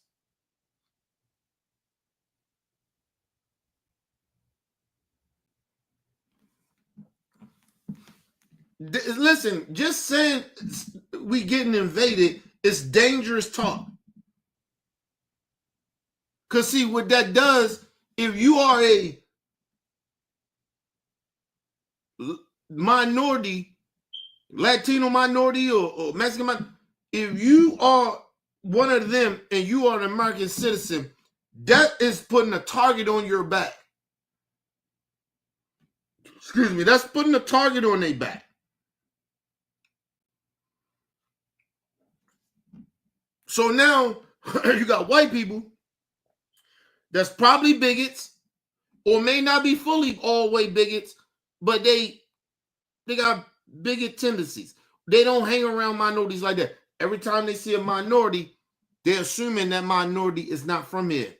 Listen, just saying we getting invaded is dangerous talk. Because see, what that does, if you are minority, Latino minority or Mexican minority, if you are one of them and you are an American citizen, that is putting a target on your back. Excuse me, that's putting a target on their back. So now you got white people that's probably bigots or may not be fully all way bigots, but they got bigot tendencies. They don't hang around minorities like that. Every time they see a minority, they're assuming that minority is not from here.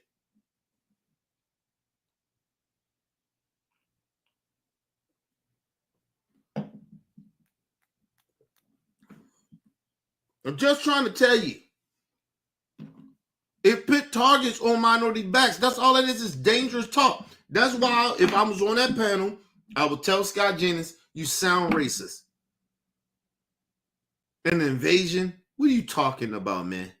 I'm just trying to tell you. It put targets on minority backs. That's all it is dangerous talk. That's why if I was on that panel, I would tell Scott Jennings, you sound racist. An invasion? What are you talking about, man?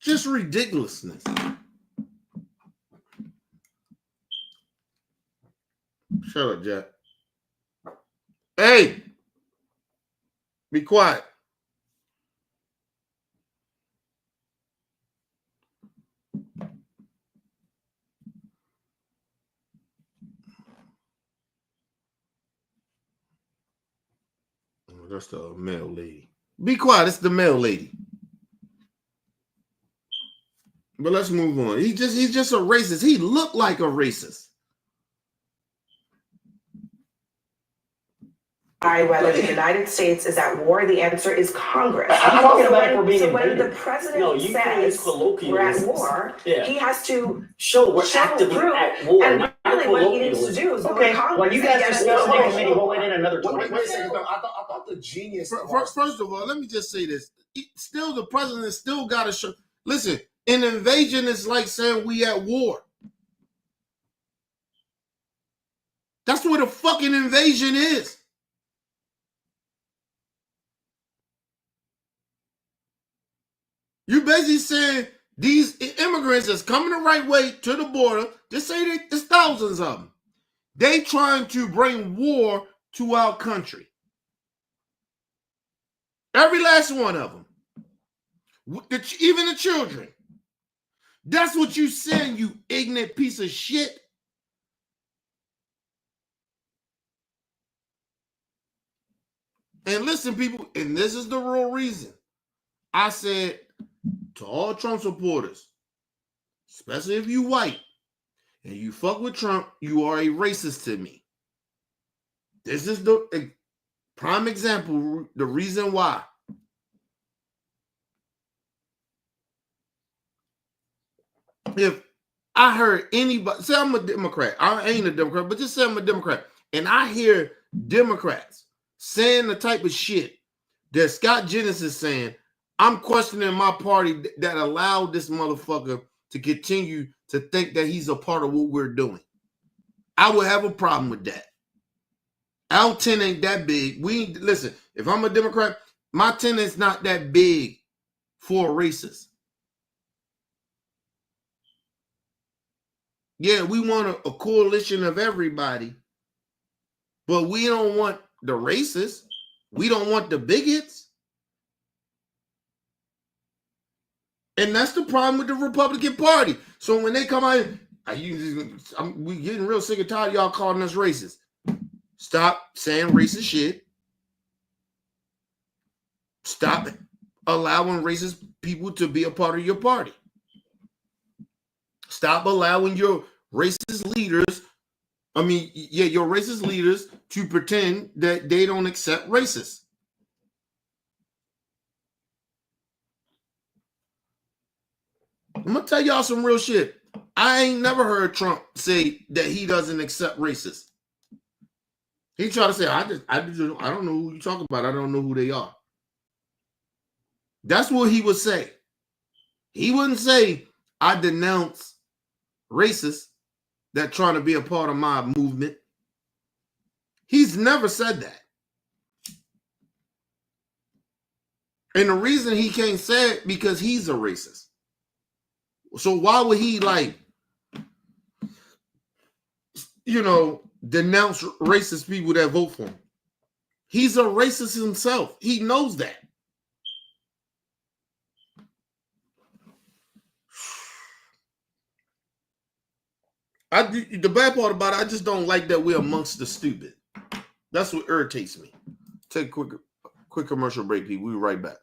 Just ridiculousness. Shut up, Jack. Hey, be quiet. Oh, that's the male lady. Be quiet. It's the male lady. But let's move on. He's just a racist. He looked like a racist. Whether the United States is at war, the answer is Congress. I'm talking about if we're being so when invaded. the president No, you says we're at war, he has to show we're actively proof, at war. and not really what he needs to colloquialism. do is go Okay, to Congress. well, you guys discussed it in committee. We'll wait in another 20 Wait a second. No, I thought the genius. First of all, let me just say this. Still, the president still got to show. Listen, an invasion is like saying we at war. That's what a fucking invasion is. You basically saying these immigrants that's coming the right way to the border, just say there's thousands of them. They trying to bring war to our country. Every last one of them. Even the children. That's what you saying, you ignorant piece of shit. And listen, people, and this is the real reason. I said to all Trump supporters, especially if you white, and you fuck with Trump, you are a racist to me. This is the prime example, the reason why. If I heard anybody, say I'm a Democrat, I ain't a Democrat, but just say I'm a Democrat, and I hear Democrats saying the type of shit that Scott Jennings is saying, I'm questioning my party that allowed this motherfucker to continue to think that he's a part of what we're doing. I would have a problem with that. Our tent ain't that big. Listen, if I'm a Democrat, my tent is not that big for a racist. Yeah, we want a coalition of everybody, but we don't want the racists. We don't want the bigots. And that's the problem with the Republican Party. So when they come out, we getting real sick and tired of y'all calling us racist. Stop saying racist shit. Stop allowing racist people to be a part of your party. Stop allowing your racist leaders, your racist leaders to pretend that they don't accept racists. I'm going to tell y'all some real shit. I ain't never heard Trump say that he doesn't accept racists. He tried to say, I don't know who you're talking about. I don't know who they are. That's what he would say. He wouldn't say, I denounce racists that trying to be a part of my movement. He's never said that. And the reason he can't say it because he's a racist. So why would he denounce racist people that vote for him? He's a racist himself. He knows that. The bad part about it, I just don't like that we're amongst the stupid. That's what irritates me. Take a quick commercial break, people. We'll be right back.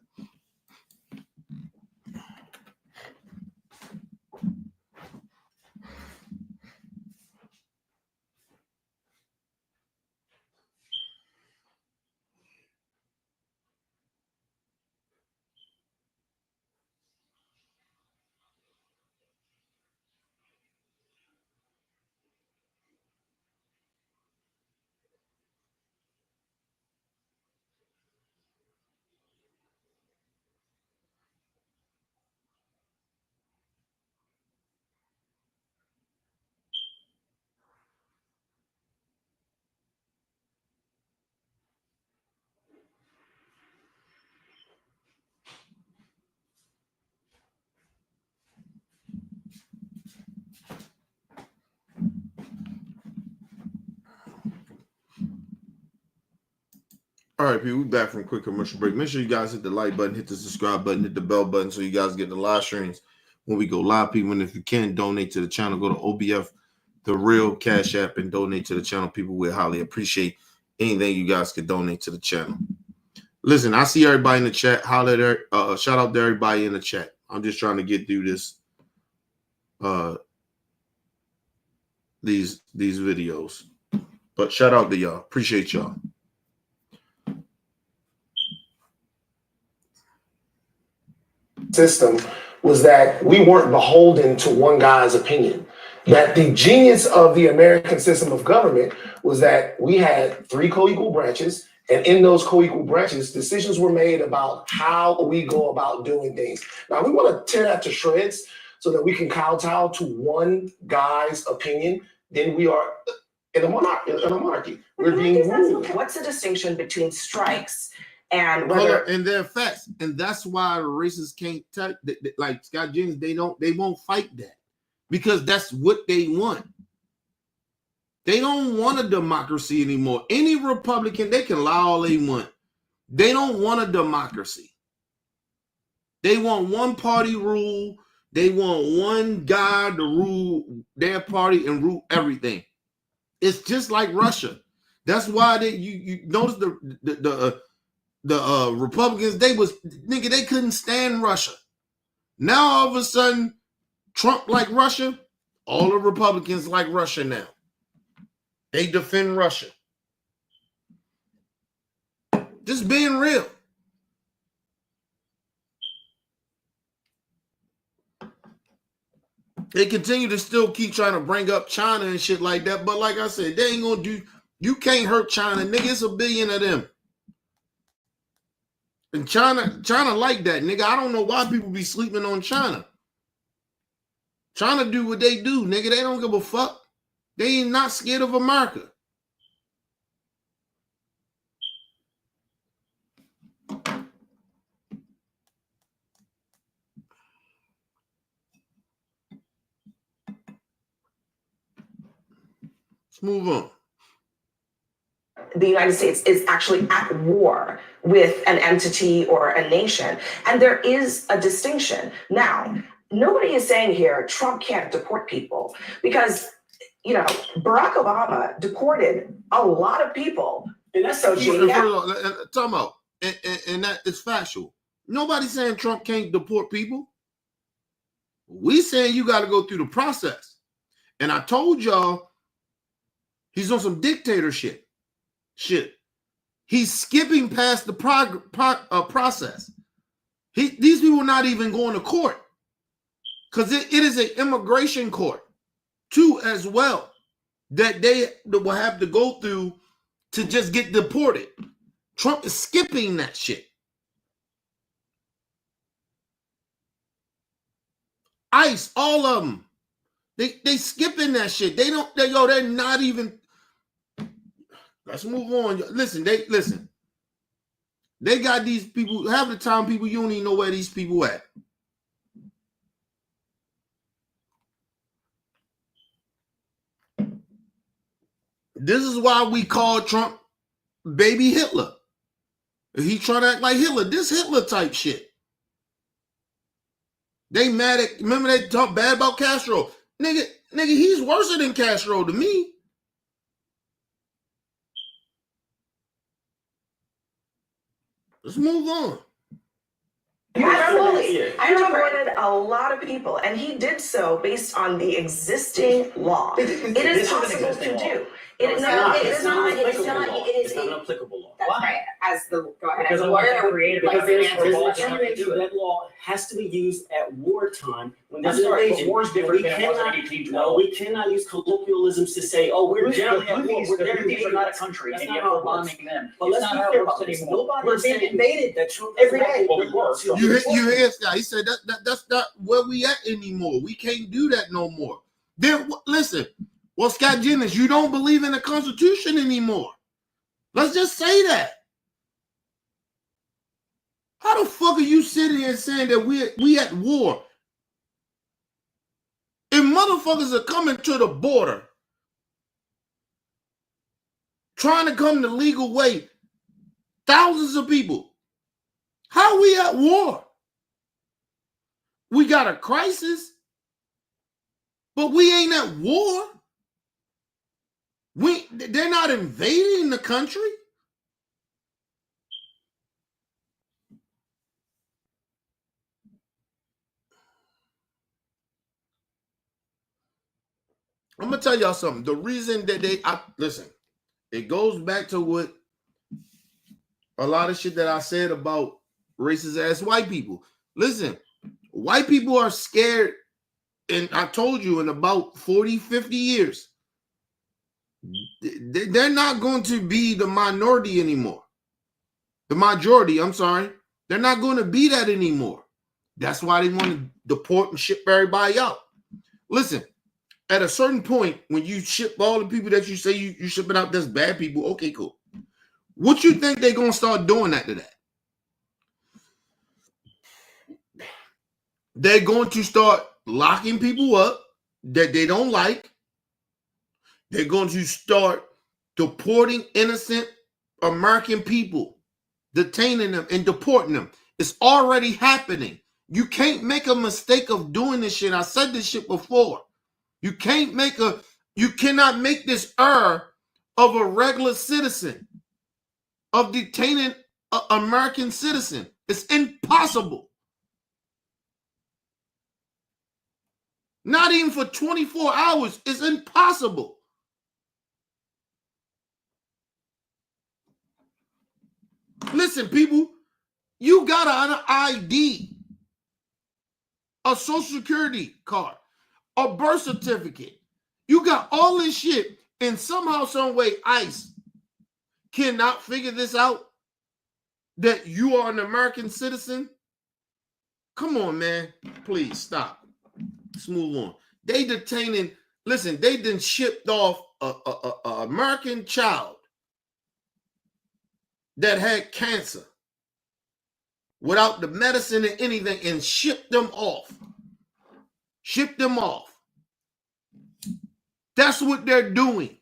All right, people, we're back from a quick commercial break. Make sure you guys hit the like button, hit the subscribe button, hit the bell button so you guys get the live streams when we go live, people. And if you can donate to the channel, go to OBF, the real Cash App, and donate to the channel. People, we highly appreciate anything you guys could donate to the channel. Listen, I see everybody in the chat. Holler there. Shout out to everybody in the chat. I'm just trying to get through this. These videos. But shout out to y'all. Appreciate y'all. System was that we weren't beholden to one guy's opinion. That the genius of the American system of government was that we had 3 co-equal branches, and in those co-equal branches, decisions were made about how we go about doing things. Now, we want to tear that to shreds so that we can kowtow to one guy's opinion. Then we are in a monarchy. We're being ruled. What's the distinction between strikes and whether and they're facts, and that's why the racists can't like Scott Jennings. They won't fight that because that's what they want. They don't want a democracy anymore. Any Republican, they can lie all they want. They don't want a democracy. They want one party rule. They want one guy to rule their party and rule everything. It's just like Russia. That's why you notice the Republicans, they couldn't stand Russia. Now all of a sudden, Trump like Russia, all the Republicans like Russia now. They defend Russia. Just being real. They continue to still keep trying to bring up China and shit like that. But like I said, they ain't gonna do, you can't hurt China, nigga. It's a billion of them. And China like that, nigga. I don't know why people be sleeping on China. China do what they do, nigga. They don't give a fuck. They ain't not scared of America. Let's move on. the United States is actually at war with an entity or a nation. And there is a distinction. Now, nobody is saying here Trump can't deport people because, you know, Barack Obama deported a lot of people. And that's so talking about, and that is factual. Nobody's saying Trump can't deport people. We saying you got to go through the process. And I told y'all he's on some dictatorship shit. He's skipping past the process. These people are not even going to court because it is an immigration court too as well that they will have to go through to just get deported. Trump is skipping that shit. ICE, all of them. They skipping that shit. They're not even. Let's move on. Listen. They got these people, half the time people, you don't even know where these people at. This is why we call Trump baby Hitler. He trying to act like Hitler. This Hitler type shit. They mad at, remember they talk bad about Castro. Nigga, he's worse than Castro to me. Let's move on. Absolutely. Yeah. He deported a lot of people, and he did so based on the existing law. It is This is an possible existing to law. do. No, it's not. It It's is not not. an It is applicable not. law. It is It's not an applicable law. That's Why? right. As the go ahead. Because As I a want lawyer, to create like, because answer there's to that. that law has to be used at wartime when I'm there's an sorry, but invasion. war's different We than it was in cannot- 1812. No, we cannot use colloquialisms to say, oh, we're generally at war. The They're Houthis are invading not a us. country, That's and not yet how we're it works. bombing them. But It's let's not be how it clear works about this. anymore. Nobody We're is being saying invaded that Trump every doesn't day. have Well, we were. to- You hear Scott? He said that's not where we at anymore. We can't do that no more. Then listen, well, Scott Jennings, you don't believe in the Constitution anymore. Let's just say that. How the fuck are you sitting here saying that we at war? If motherfuckers are coming to the border, trying to come the legal way, thousands of people, how are we at war? We got a crisis, but we ain't at war. They're not invading the country. I'm gonna tell y'all something. The reason that listen, it goes back to what a lot of shit that I said about racist ass white people. Listen, white people are scared, and I told you in about 40, 50 years, they're not going to be the minority anymore. The majority, I'm sorry. They're not going to be that anymore. That's why they want to deport and ship everybody out. Listen, at a certain point, when you ship all the people that you say you shipping out, that's bad people. Okay, cool. What you think they're going to start doing after that? They're going to start locking people up that they don't like. They're going to start deporting innocent American people, detaining them and deporting them. It's already happening. You can't make a mistake of doing this shit. I said this shit before. You cannot make this error of a regular citizen, of detaining an American citizen. It's impossible. Not even for 24 hours. It's impossible. Listen, people, you got an ID, a social security card, a birth certificate. You got all this shit, and somehow, some way, ICE cannot figure this out, that you are an American citizen. Come on, man. Please stop. Let's move on. They detaining, listen, they done shipped off a American child that had cancer without the medicine and anything, and shipped them off. Ship them off. That's what they're doing.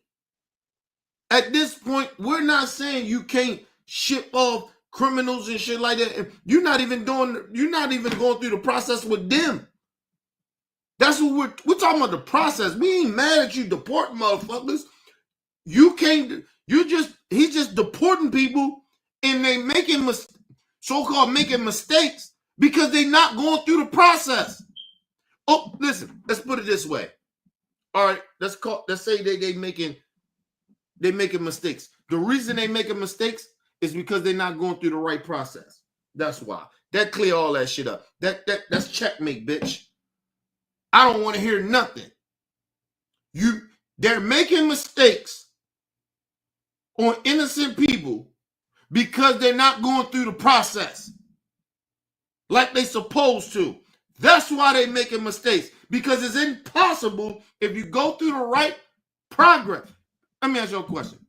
At this point, we're not saying you can't ship off criminals and shit like that. You're not even going through the process with them. That's what we're talking about, the process. We ain't mad at you deporting motherfuckers. He's just deporting people, and they making so-called making mistakes because they're not going through the process. Oh, listen, let's put it this way. All right, let's say they making mistakes. The reason they making mistakes is because they're not going through the right process. That's why. That clear all that shit up. That's checkmate, bitch. I don't want to hear nothing. They're making mistakes on innocent people because they're not going through the process like they supposed to. That's why they're making mistakes, because it's impossible if you go through the right progress. Let me ask you a question.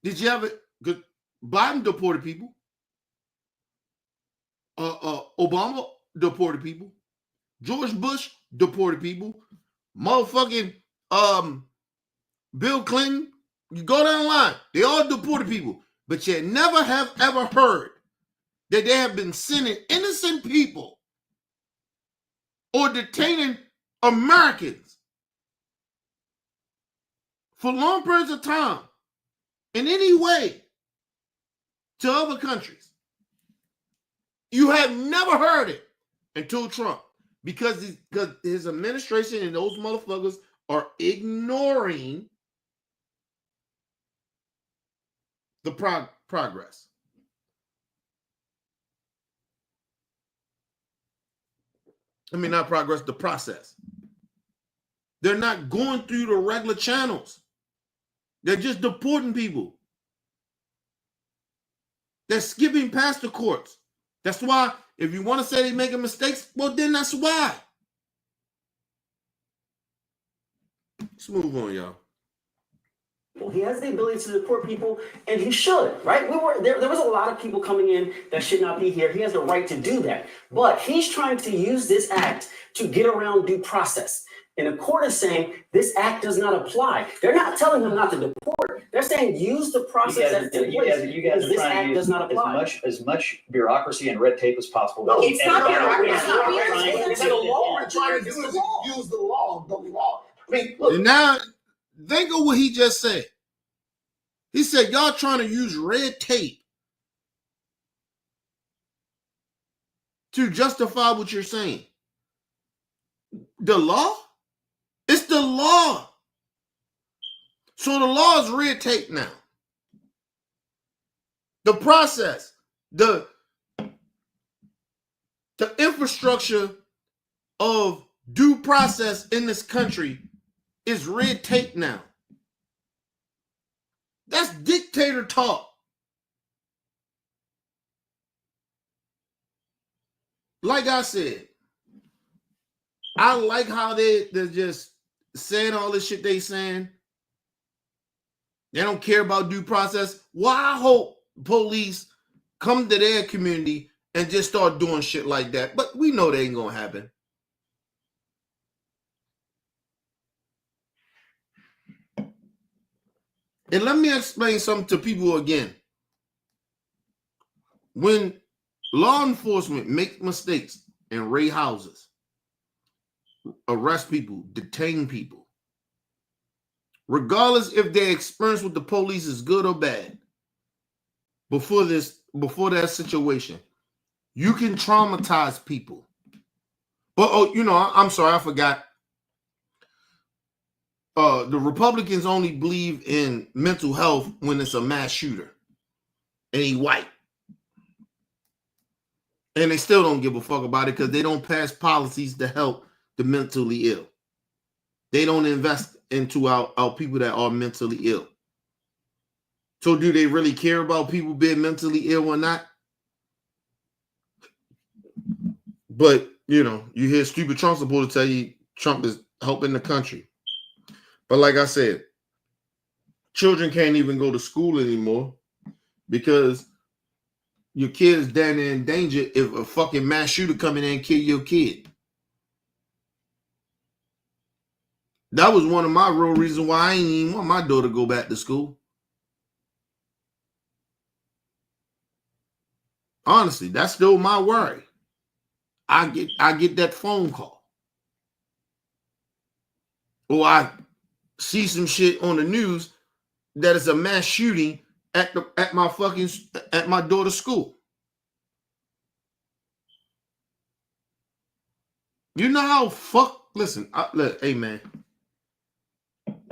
Did you ever, because Biden deported people, Obama deported people, George Bush deported people, motherfucking Bill Clinton You go down the line, they all deported people, but you never have ever heard that they have been sending innocent people or detaining Americans for long periods of time in any way to other countries. You have never heard it until Trump, because his administration and those motherfuckers are ignoring the progress. I mean, not progress, the process. They're not going through the regular channels. They're just deporting people. They're skipping past the courts. That's why, if you want to say they're making mistakes, well, then that's why. Let's move on, y'all. He has the ability to deport people, and he should, right? There was a lot of people coming in that should not be here. He has the right to do that. But he's trying to use this act to get around due process. And the court is saying this act does not apply. They're not telling him not to deport. They're saying use the process that's in place. You guys are this trying act to use does not apply. as much bureaucracy and red tape as possible. No, It's not bureaucracy. It's the law. We're trying to do is use the law, the law. I mean, look. And now, think of what he just said. He said, y'all trying to use red tape to justify what you're saying. The law? It's the law. So the law is red tape now. The process, the infrastructure of due process in this country is red tape now. That's dictator talk. Like I said, I like how they're just saying all this shit they saying. They don't care about due process. Well, I hope police come to their community and just start doing shit like that. But we know that ain't gonna happen. And let me explain something to people again. When law enforcement make mistakes and raid houses, arrest people, detain people, regardless if their experience with the police is good or bad, before that situation, you can traumatize people. But I'm sorry, I forgot. The Republicans only believe in mental health when it's a mass shooter and he white. And they still don't give a fuck about it because they don't pass policies to help the mentally ill. They don't invest into our people that are mentally ill. So do they really care about people being mentally ill or not? But, you hear stupid Trump supporters tell you Trump is helping the country. But like I said, children can't even go to school anymore because your kid is down there in danger if a fucking mass shooter come in and kill your kid. That was one of my real reasons why I ain't even want my daughter to go back to school. Honestly, that's still my worry. I get that phone call. Or I see some shit on the news that is a mass shooting at my daughter's school. You know how listen, hey man.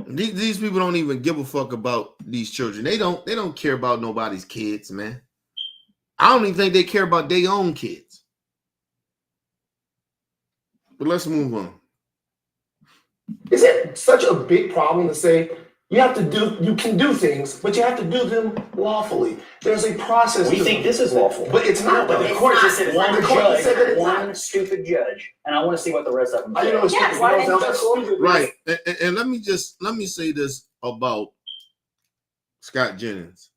These people don't even give a fuck about these children. They don't care about nobody's kids, man. I don't even think they care about their own kids. But let's move on. Is it such a big problem to say you can do things, but you have to do them lawfully? There's a process. We think this is lawful. But it's not. But the court just said The court just said that it's not. one stupid judge, and I want to see what the rest of them I say. know it's Yes, stupid. why That's stupid. Right. And let me say this about Scott Jennings.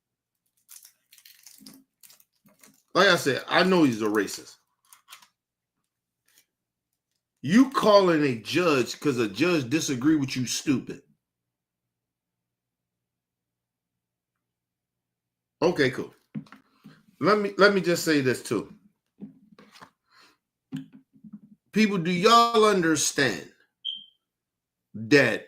Like I said, I know he's a racist. You calling a judge because a judge disagree with you stupid. Okay, cool. Let me just say this too. People, do y'all understand that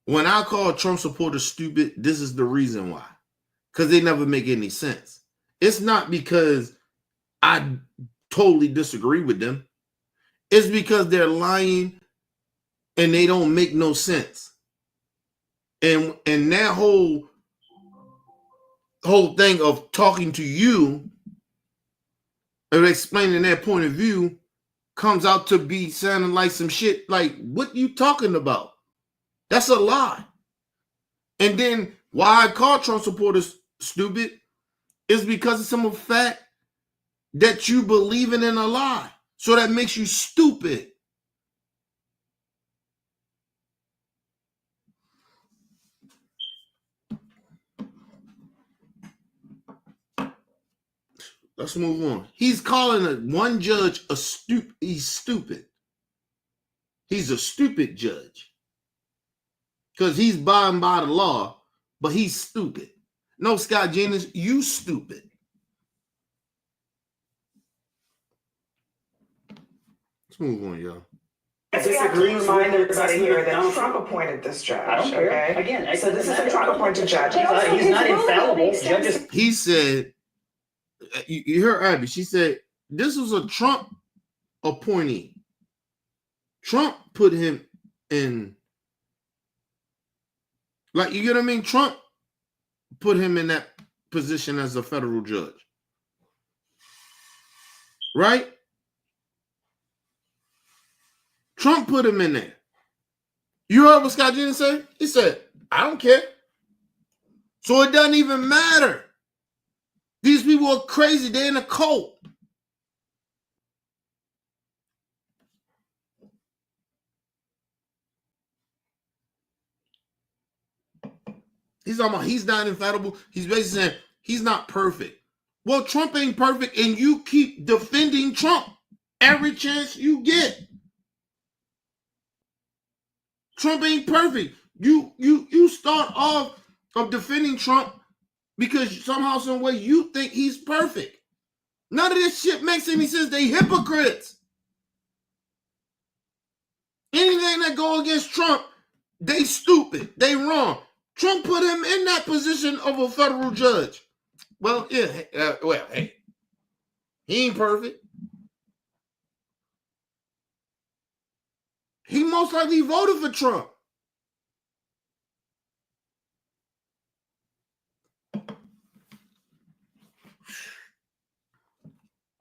when I call Trump supporters stupid, this is the reason why? Because they never make any sense. It's not because I totally disagree with them. It's because they're lying and they don't make no sense. And that whole thing of talking to you and explaining their point of view comes out to be sounding like some shit like, what you talking about? That's a lie. And then why I call Trump supporters stupid is because of some fact that you believing in a lie. So that makes you stupid. Let's move on. He's calling one judge he's stupid. He's a stupid judge. Because he's abiding by the law, but he's stupid. No, Scott Jennings, you stupid. Let's move on, y'all. I have to remind everybody here that Trump appointed this judge. I don't care. Okay? Again, So this is a Trump appointed judge. He's not infallible. Judges. He said, you heard Abby, she said, this was a Trump appointee. Trump put him in, like, you get what I mean? Trump put him in that position as a federal judge. Right? Trump put him in there. You heard what Scott Jennings said? He said, I don't care. So it doesn't even matter. These people are crazy. They're in a cult. He's talking about he's not infallible. He's basically saying he's not perfect. Well, Trump ain't perfect, and you keep defending Trump every chance you get. Trump ain't perfect. You start off of defending Trump because somehow, some way, you think he's perfect. None of this shit makes any sense. They hypocrites. Anything that go against Trump, they stupid. They wrong. Trump put him in that position of a federal judge. Well, yeah. Hey, he ain't perfect. He most likely voted for Trump.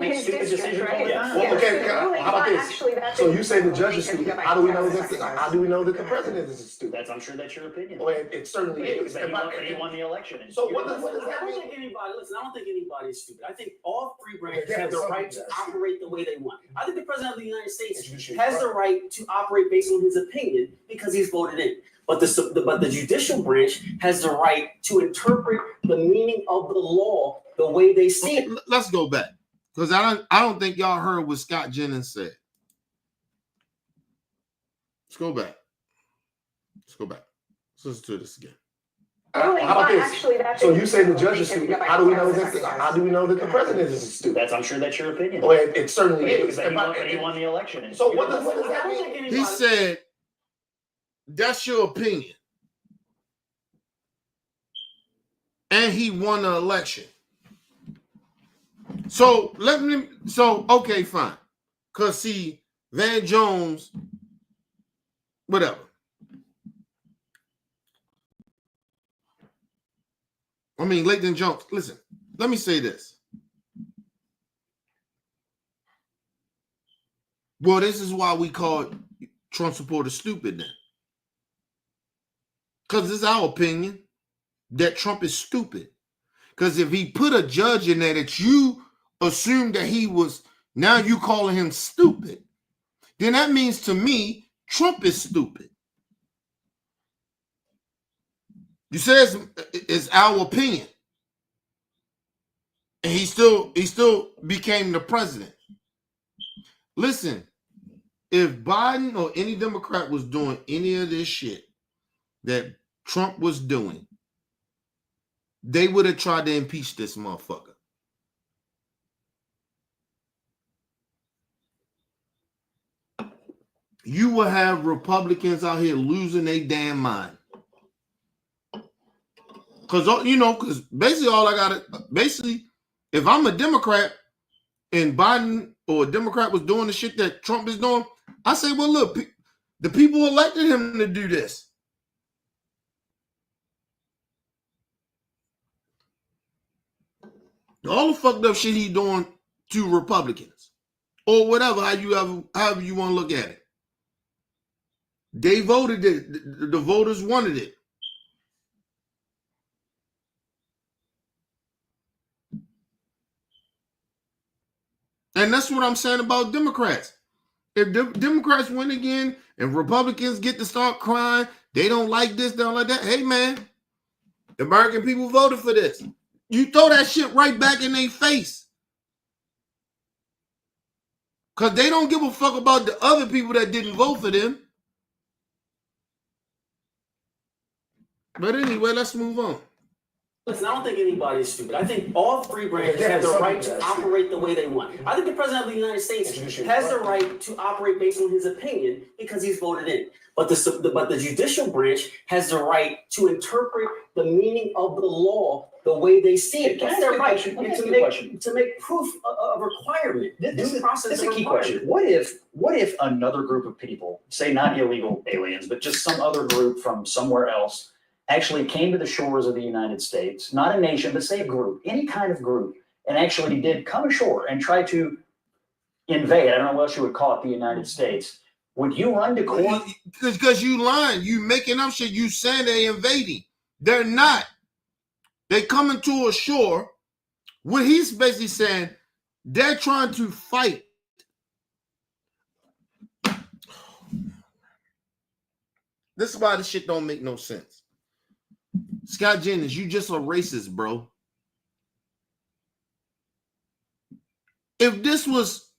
His district, right? Yeah. Well, okay, how about this? Actually, that's So you say the judge is stupid. How do we know that the president is stupid? I'm sure that's your opinion. Well, it certainly is. But he won the election. So what does I that don't mean? think anybody, listen, I don't think anybody is stupid. I think all three branches Yeah, have the some right to people. operate the way they want. I think the president of the United States Introduce you. has the right to operate based on his opinion because he's voted in. But the judicial branch has the right to interpret the meaning of the law the way they see it. Okay, let's go back. Because I don't think y'all heard what Scott Jennings said. Let's go back. Let's listen to this again. How about this? So you say the judge is stupid. How do we know that the president is stupid? I'm sure that's your opinion. Well, it certainly is. But he won the election. So what does that mean? He said, that's your opinion. And he won the election. So okay, fine. Cause see, Van Jones, whatever. I mean, Layton Jones, listen, let me say this. Well, this is why we call Trump supporters stupid then. Because it's our opinion that Trump is stupid. Because if he put a judge in there that you assume that he was, now you calling him stupid, then that means to me, Trump is stupid. You say it's our opinion. And he still became the president. Listen, if Biden or any Democrat was doing any of this shit that Trump was doing, they would have tried to impeach this motherfucker. You will have Republicans out here losing their damn mind. Because basically all I got basically, if I'm a Democrat and Biden or a Democrat was doing the shit that Trump is doing, I say, well, look, the people elected him to do this. All the fucked up shit he doing to Republicans or whatever, however you want to look at it. They voted it. The voters wanted it. And that's what I'm saying about Democrats. If Democrats win again and Republicans get to start crying, they don't like this, they don't like that. Hey, man, the American people voted for this. You throw that shit right back in their face. Because they don't give a fuck about the other people that didn't vote for them. But anyway, let's move on. Listen, I don't think anybody's stupid. I think all three branches have the right to operate the way they want. I think the President of the United States has the right to operate based on his opinion because he's voted in. But the judicial branch has the right to interpret the meaning of the law the way they see it. That's their right to make proof a requirement. This is a key question. What if another group of people, say not illegal aliens, but just some other group from somewhere else, actually came to the shores of the United States, not a nation, but say a group, any kind of group, and actually did come ashore and try to invade, I don't know what else you would call it, the United States, would you run to court? Because you lying. You making up shit. You saying they invading. They're not. They coming to a shore. What he's basically saying, they're trying to fight. This is why this shit don't make no sense. Scott Jennings, you just a racist, bro. If this was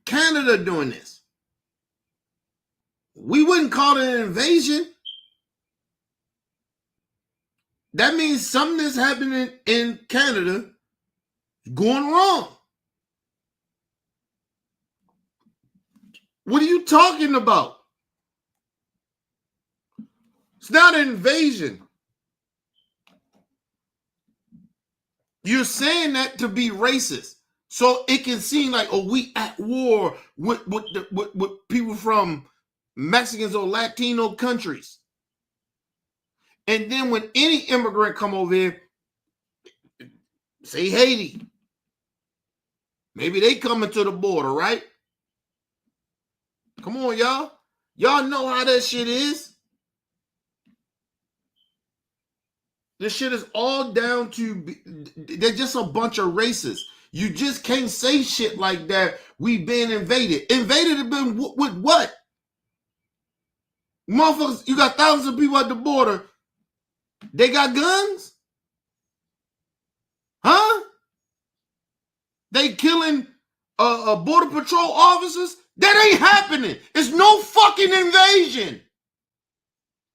Canada doing this, we wouldn't call it an invasion. That means something that's happening in Canada is going wrong. What are you talking about? It's not an invasion. You're saying that to be racist. So it can seem like, oh, we at war with people from Mexicans or Latino countries. And then when any immigrant come over here, say Haiti, maybe they coming to the border, right? Come on, y'all. Y'all know how that shit is. This shit is all down to, they're just a bunch of racists. You just can't say shit like that. We've been invaded. Invaded have been with what? Motherfuckers, you got thousands of people at the border. They got guns? Huh? They killing border patrol officers? That ain't happening. It's no fucking invasion.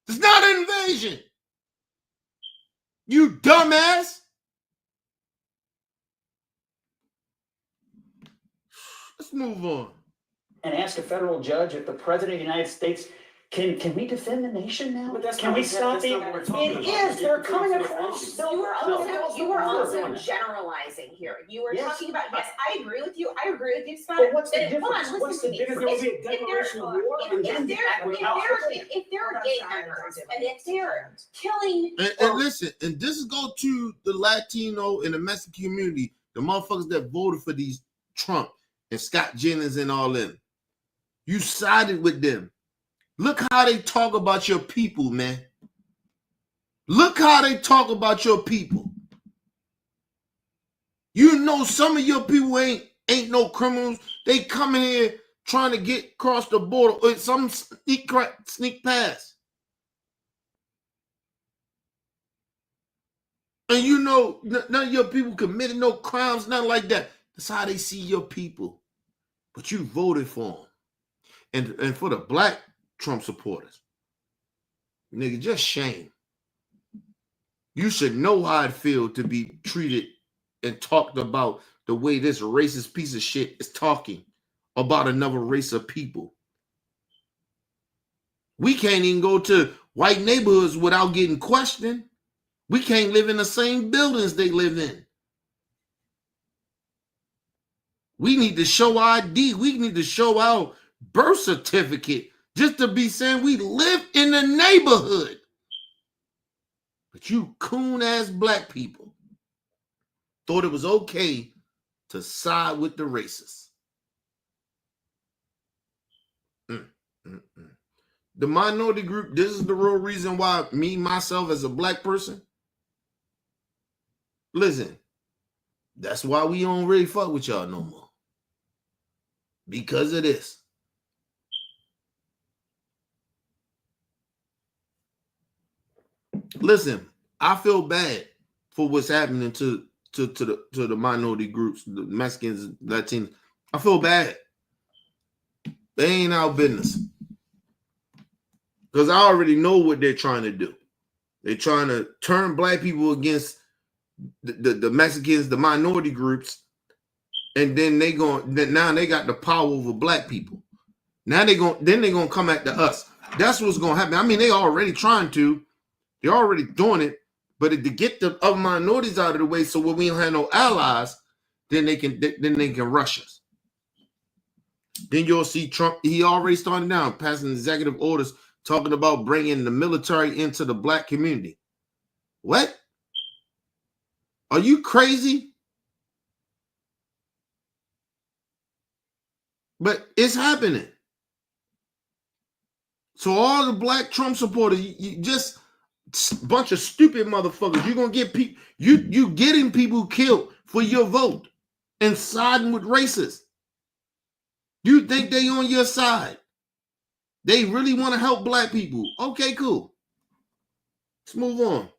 It's not an invasion. You dumbass. Let's move on. And ask a federal judge if the President of the United States can we defend the nation now? But that's can not we what- stop that's the? not what we're talking It about. is. They're coming across. You were also No. generalizing here. You were Yes. talking about, yes, I agree with you. I agree with you, Scott. But what's the But hold on, difference? listen What's to the me. difference? There will be a declaration of war and then the act was out. If there are gang members and if they're killing And listen, and this is go to the Latino and the Mexican community, the motherfuckers that voted for these Trump and Scott Jennings and all them. You sided with them. Look how they talk about your people, man. Look how they talk about your people. You know some of your people ain't no criminals. They come in here trying to get across the border with some sneak past. And you know none of your people committed no crimes, nothing like that. That's how they see your people. But you voted for them. And for the black Trump supporters, nigga, just shame. You should know how it feels to be treated and talked about the way this racist piece of shit is talking about another race of people. We can't even go to white neighborhoods without getting questioned. We can't live in the same buildings they live in. We need to show ID. We need to show our birth certificate just to be saying we live in the neighborhood. But you coon-ass black people thought it was okay to side with the racists. The minority group, this is the real reason why me, myself, as a black person, listen, that's why we don't really fuck with y'all no more. Because of this. Listen, I feel bad for what's happening to the minority groups, the Mexicans, Latinos. I feel bad. They ain't our business. Because I already know what they're trying to do. They're trying to turn black people against the Mexicans, the minority groups, and then now they got the power over black people. Now they're gonna come after us. That's what's gonna happen. I mean, they already trying to. They're already doing it, but to get the other minorities out of the way, so when we don't have no allies, then they can rush us. Then you'll see Trump. He already started now passing executive orders talking about bringing the military into the black community. What? Are you crazy? But it's happening. So all the black Trump supporters, you just bunch of stupid motherfuckers. You're gonna get people. You getting people killed for your vote and siding with racists. You think they on your side? They really want to help black people. Okay, cool. Let's move on.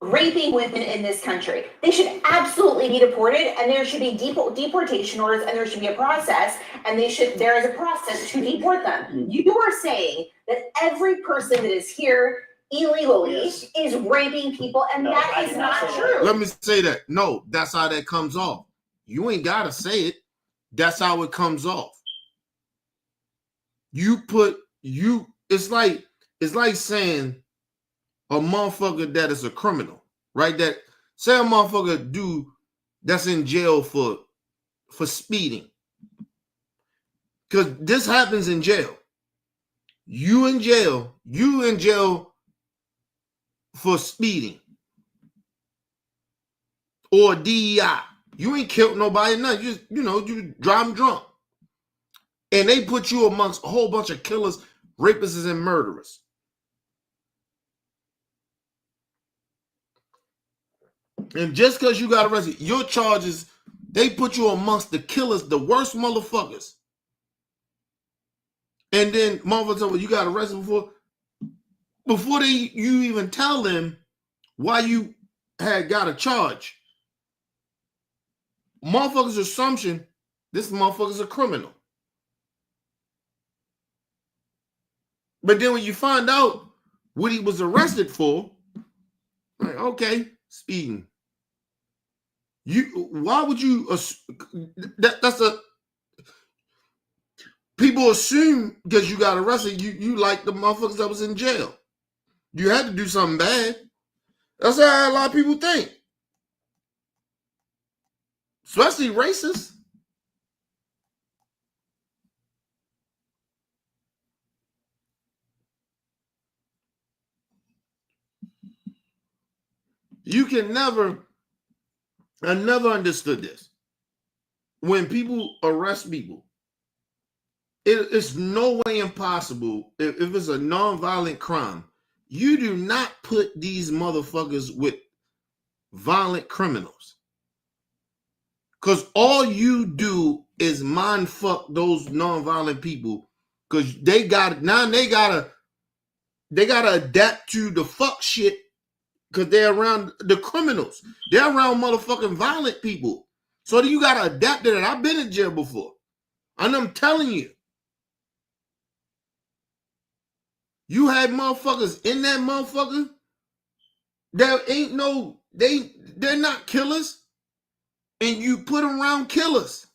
Raping women in this country. They should absolutely be deported, and there should be deportation orders, and there should be a process, and there is a process to deport them. You are saying that every person that is here illegally is raping people, and that is not true. Let me say that. No, that's how that comes off. You ain't gotta say it. That's how it comes off. It's like saying a motherfucker that is a criminal, right? That say a motherfucker that's in jail for speeding. Because this happens in jail. You in jail for speeding. Or DEI. You ain't killed nobody, nothing. You driving drunk. And they put you amongst a whole bunch of killers, rapists, and murderers. And just because you got arrested, your charges, they put you amongst the killers, the worst motherfuckers. And then motherfuckers tell you, you got arrested before you even tell them why you had got a charge. Motherfuckers' assumption, this motherfucker's a criminal. But then when you find out what he was arrested for, like, okay, speeding. Why would you? People assume because you got arrested, you like the motherfuckers that was in jail. You had to do something bad. That's how a lot of people think, especially racists. You can never. I never understood this. When people arrest people, it's no way impossible if it's a non-violent crime. You do not put these motherfuckers with violent criminals. Because all you do is mind fuck those non-violent people. Because they gotta adapt to the fuck shit because they're around the criminals. They're around motherfucking violent people. So you gotta adapt to that. I've been in jail before. And I'm telling you. You had motherfuckers in that motherfucker there ain't no, they're not killers, and you put them around killers.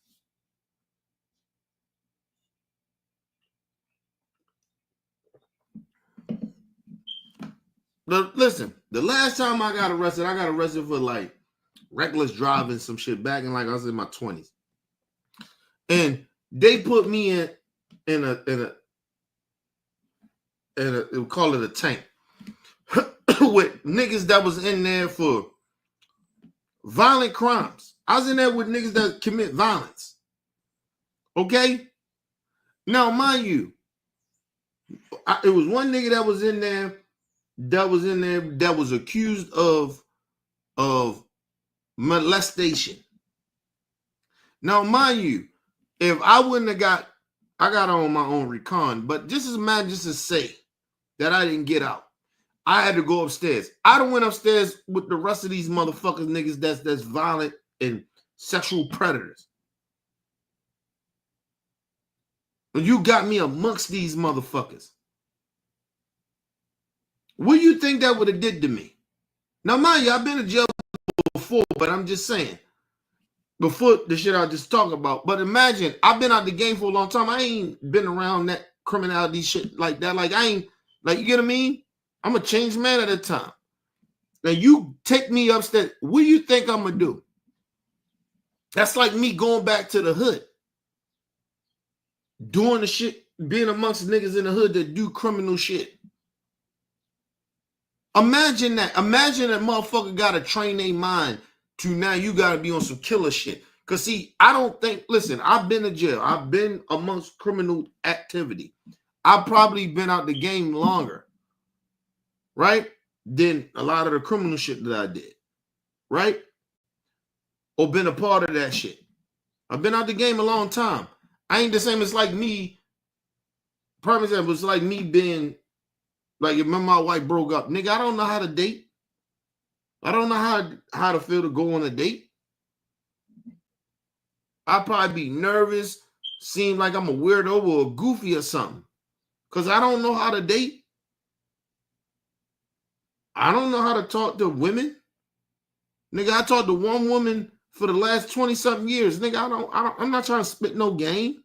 Listen, the last time I got arrested for like reckless driving, some shit back in like I was in my 20s. And they put me in a we'll call it a tank with niggas that was in there for violent crimes. I was in there with niggas that commit violence. Okay? Now, mind you, it was one nigga that was in there that was accused of molestation. Now, mind you, if I wouldn't have I got on my own recon, but just to say that I didn't get out, I had to go upstairs. I done went upstairs with the rest of these motherfuckers, niggas that's violent and sexual predators. And you got me amongst these motherfuckers. What do you think that would have did to me? Now, mind you, I've been in jail before, but I'm just saying, before the shit I just talked about. But imagine, I've been out the game for a long time. I ain't been around that criminality shit like that. Like, I ain't, like, you get what I mean? I'm a changed man at the time. Now, you take me upstairs. What do you think I'm going to do? That's like me going back to the hood. Doing the shit, being amongst niggas in the hood that do criminal shit. Imagine that. Imagine that motherfucker got to train their mind to now you got to be on some killer shit. Because, see, I don't think, listen, I've been to jail. I've been amongst criminal activity. I've probably been out the game longer, right, than a lot of the criminal shit that I did, right? Or been a part of that shit. I've been out the game a long time. I ain't the same as like me. Prime example, it's like me being, like, if my wife broke up, nigga, I don't know how to date. I don't know how to feel to go on a date. I'd probably be nervous, seem like I'm a weirdo or a goofy or something. Because I don't know how to date. I don't know how to talk to women. Nigga, I talked to one woman for the last 20-something years. Nigga, I'm not trying to spit no game.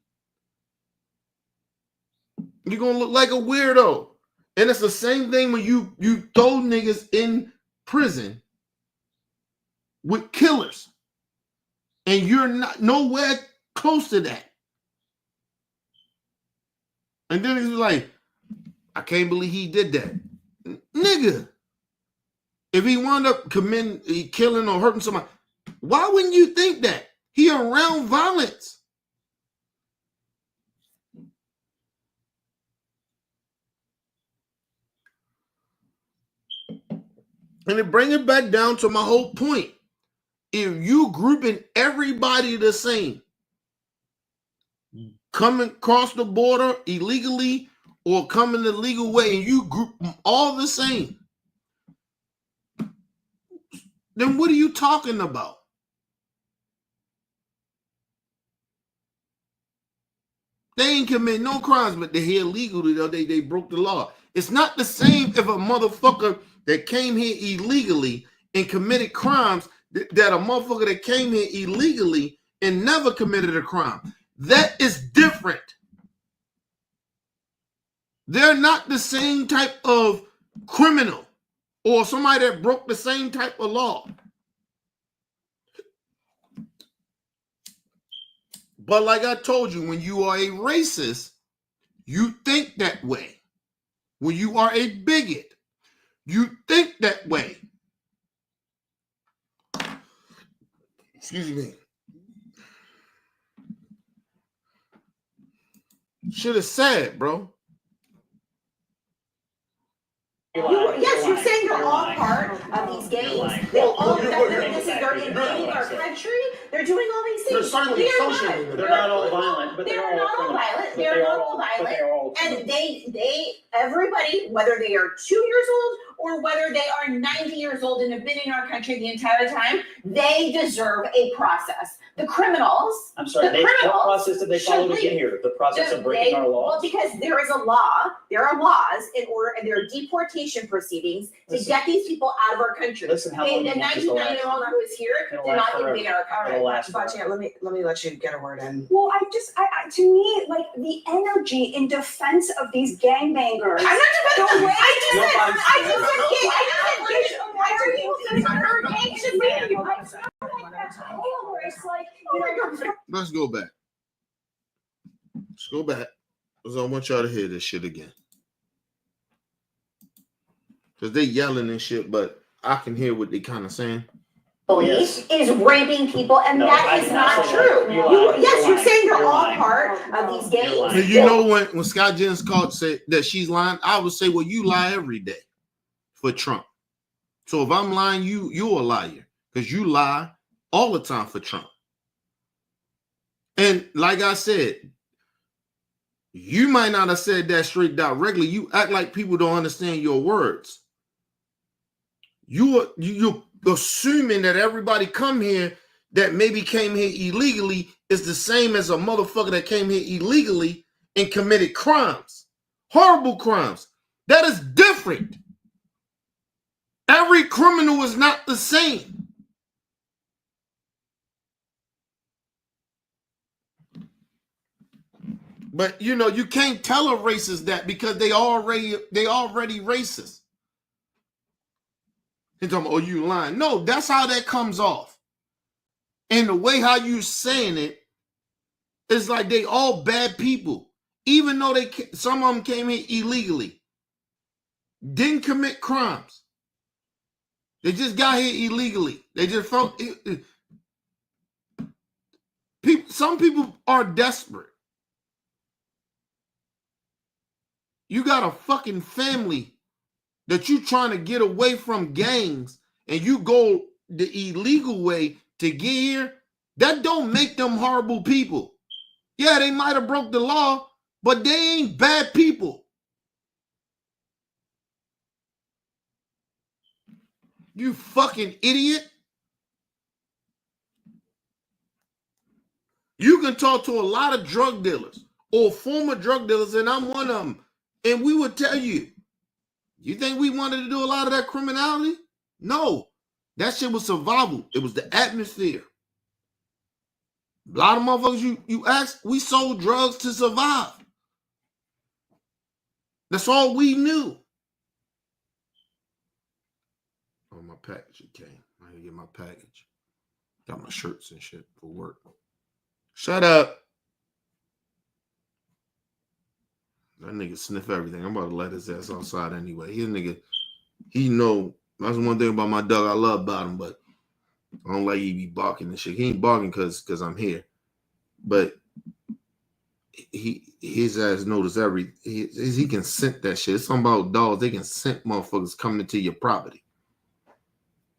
You're going to look like a weirdo. And it's the same thing when you throw niggas in prison with killers. And you're not nowhere close to that. And then it's like, I can't believe he did that. Nigga, if he wound up killing or hurting somebody, why wouldn't you think that? He around violence. And it brings it back down to my whole point. If you grouping everybody the same, coming across the border illegally or coming the legal way, and you group them all the same, then what are you talking about? They ain't commit no crimes, but they're here illegally. They broke the law. It's not the same if a motherfucker that came here illegally and committed crimes that a motherfucker that came here illegally and never committed a crime. That is different. They're not the same type of criminal or somebody that broke the same type of law. But like I told you, when you are a racist, you think that way. When you are a bigot, you think that way. Excuse me. Shit is sad, bro. Yes, you're saying you're all part of these gangs. They're invading our country. They're doing all these things. They're not all violent, but they're not all violent. They're not all violent. And everybody, whether they are 2 years old or whether they are 90 years old and have been in our country the entire time, they deserve a process. The criminals, I'm sorry, the criminals what process did they follow to get here? The process of breaking our well, laws? because there is a law, there are laws in order, and there are deportation proceedings to get these people out of our country. Listen, how long The do you want this to last? 1990-year-old who is here It'll did last not forever. invade our country. It'll last forever. Vatia, let me let you get a word in. Well, I to me, like the energy in defense of these gangbangers. I'm not defending them. Why are you defending her? It's like, Let's go back. Let's go back. Because I want y'all to hear this shit again. Because they yelling and shit, but I can hear what they kind of saying. Police is raping people, and No, that I is did not not say that. true. You're lying. Yes, you're saying they're You're all lying. part of these You're gangs. lying. You know when Scott Jennings called said that she's lying, I would say, well, you lie every day for Trump. So if I'm lying, you're a liar because you lie all the time for Trump. And like I said, you might not have said that straight directly. You act like people don't understand your words. You're assuming that everybody come here that maybe came here illegally is the same as a motherfucker that came here illegally and committed crimes, horrible crimes. That is different. Every criminal is not the same. But you know, you can't tell a racist that because they already racist. He's talking about, oh, you lying. No, that's how that comes off. And the way how you saying it is like they all bad people. Even though some of them came here illegally. Didn't commit crimes. They just got here illegally. They just felt some people are desperate. You got a fucking family that you trying to get away from gangs and you go the illegal way to get here, that don't make them horrible people. Yeah, they might have broke the law, but they ain't bad people. You fucking idiot. You can talk to a lot of drug dealers or former drug dealers, and I'm one of them, and we would tell you, you think we wanted to do a lot of that criminality? No. That shit was survival. It was the atmosphere. A lot of motherfuckers you ask, we sold drugs to survive. That's all we knew. Oh, my package came. I gotta get my package. Got my shirts and shit for work. Shut up. That nigga sniff everything. I'm about to let his ass outside anyway. He know. That's one thing about my dog I love about him, but I don't like he be barking and shit. He ain't barking because I'm here. But his ass notice he can scent that shit. It's something about dogs. They can scent motherfuckers coming into your property.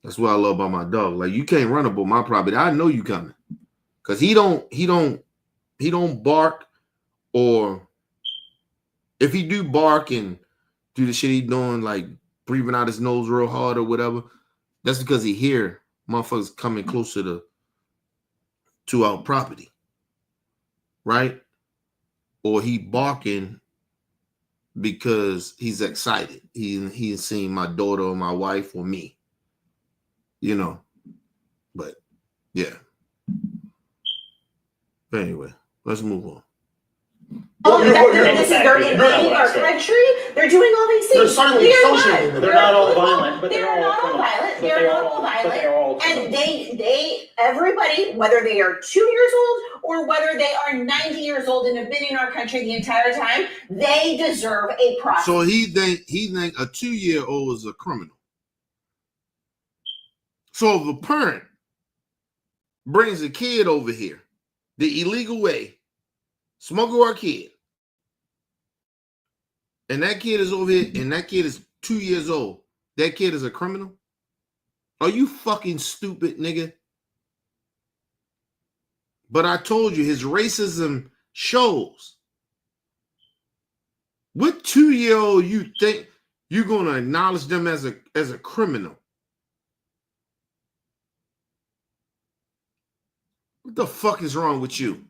That's what I love about my dog. Like, you can't run up on my property. I know you coming. Cause he don't bark, or if he do bark and do the shit he doing, like breathing out his nose real hard or whatever, that's because he hear motherfuckers coming closer to our property. Right? Or he barking because he's excited. He's seen my daughter or my wife or me. You know. But yeah. But anyway, let's move on. This is they're invading our country. They're doing all these things. They're certainly associated with it. They're not all violent, but They're not all violent. They're not all violent. And they everybody, whether they are 2 years old or whether they are 90 years old and have been in our country the entire time, they deserve a process. So he think a 2-year-old is a criminal. So if a parent brings a kid over here the illegal way, smoking our kid, and that kid is over here, and that kid is 2 years old, that kid is a criminal? Are you fucking stupid, nigga? But I told you, his racism shows. What 2-year-old you think? you're going to acknowledge them as a criminal. What the fuck is wrong with you?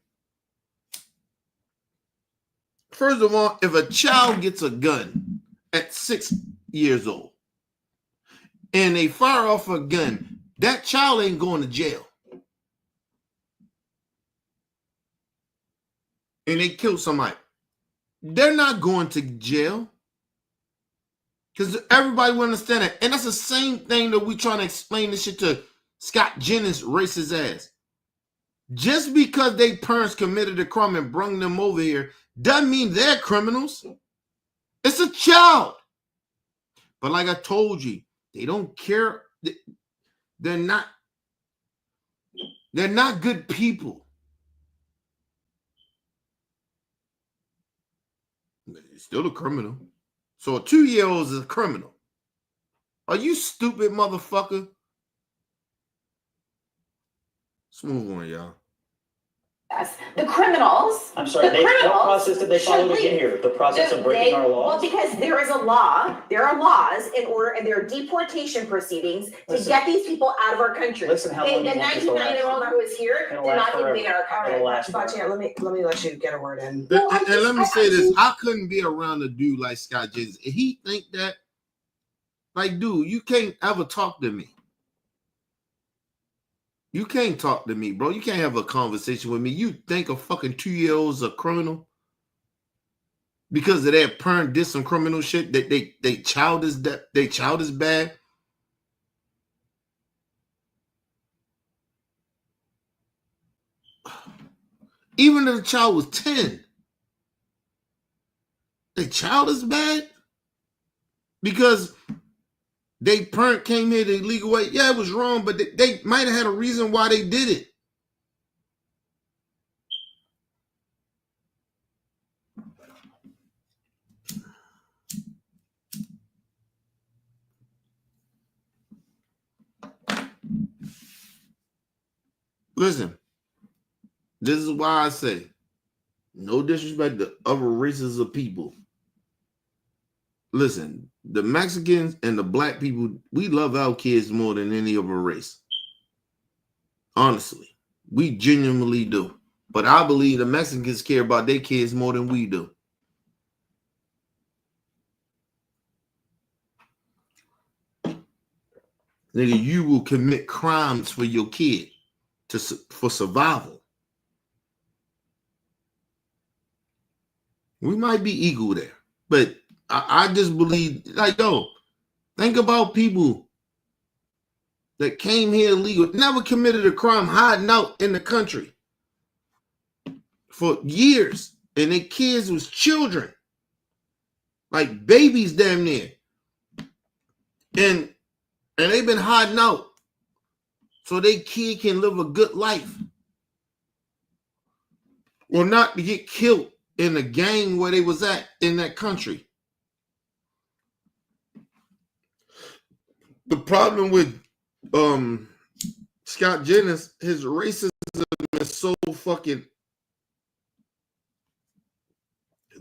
First of all, if a child gets a gun at 6 years old and they fire off a gun, that child ain't going to jail. And they kill somebody. They're not going to jail. Because everybody will understand that. And that's the same thing that we trying to explain this shit to Scott Jennings' racist ass. Just because they parents committed a crime and brung them over here doesn't mean they're criminals. It's a child. But like I told you, they don't care. They're not good people. They're still a criminal. So a 2-year-old is a criminal. Are you stupid, motherfucker? Let's move on, y'all. Yes. The criminals. I'm sorry, what process did they follow to get here? The process of breaking our laws? Well, because there is a law, there are laws in order, and there are deportation proceedings to get these people out of our country. Listen how long The you want this to last. 1990-year-old who is here did not invade our country. Batia, let me let you get a word in. And let me say this. I couldn't be around a dude like Scott Jennings. If he think that, like, dude, you can't ever talk to me. You can't talk to me, bro. You can't have a conversation with me. You think a fucking 2-year-old's a criminal because of their parent did some criminal shit that they child is bad. Even if the child was 10, the child is bad because they parent came here the illegal way. Yeah, it was wrong, but they might have had a reason why they did it. Listen, this is why I say, no disrespect to other races of people. Listen, the Mexicans and the black people, we love our kids more than any other race. Honestly, we genuinely do. But I believe the Mexicans care about their kids more than we do. Nigga, you will commit crimes for your kid for survival. We might be equal there, but I just believe, like, yo, think about people that came here illegal, never committed a crime, hiding out in the country for years, and their kids was children, like babies damn near, and they've been hiding out so their kid can live a good life or not to get killed in the gang where they was at in that country. The problem with Scott Jennings, his racism is so fucking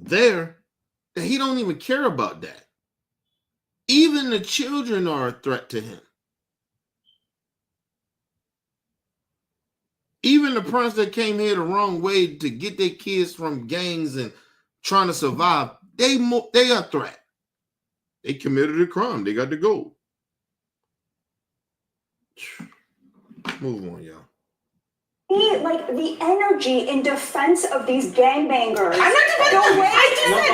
there that he don't even care about that. Even the children are a threat to him. Even the parents that came here the wrong way to get their kids from gangs and trying to survive, they are a threat. They committed a crime. They got to go. Move on, y'all. Like the energy in defense of these gangbangers. I'm not defending The them. way I just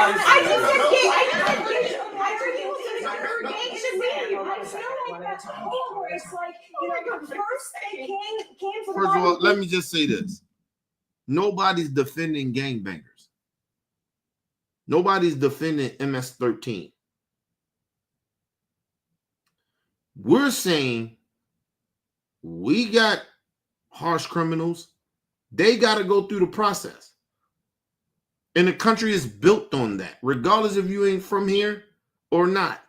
said it's like, you know, the first they came for the First of all, let me just say this. Nobody's defending gangbangers. Nobody's defending MS-13. We're saying we got harsh criminals. They got to go through the process. And the country is built on that, regardless if you ain't from here or not.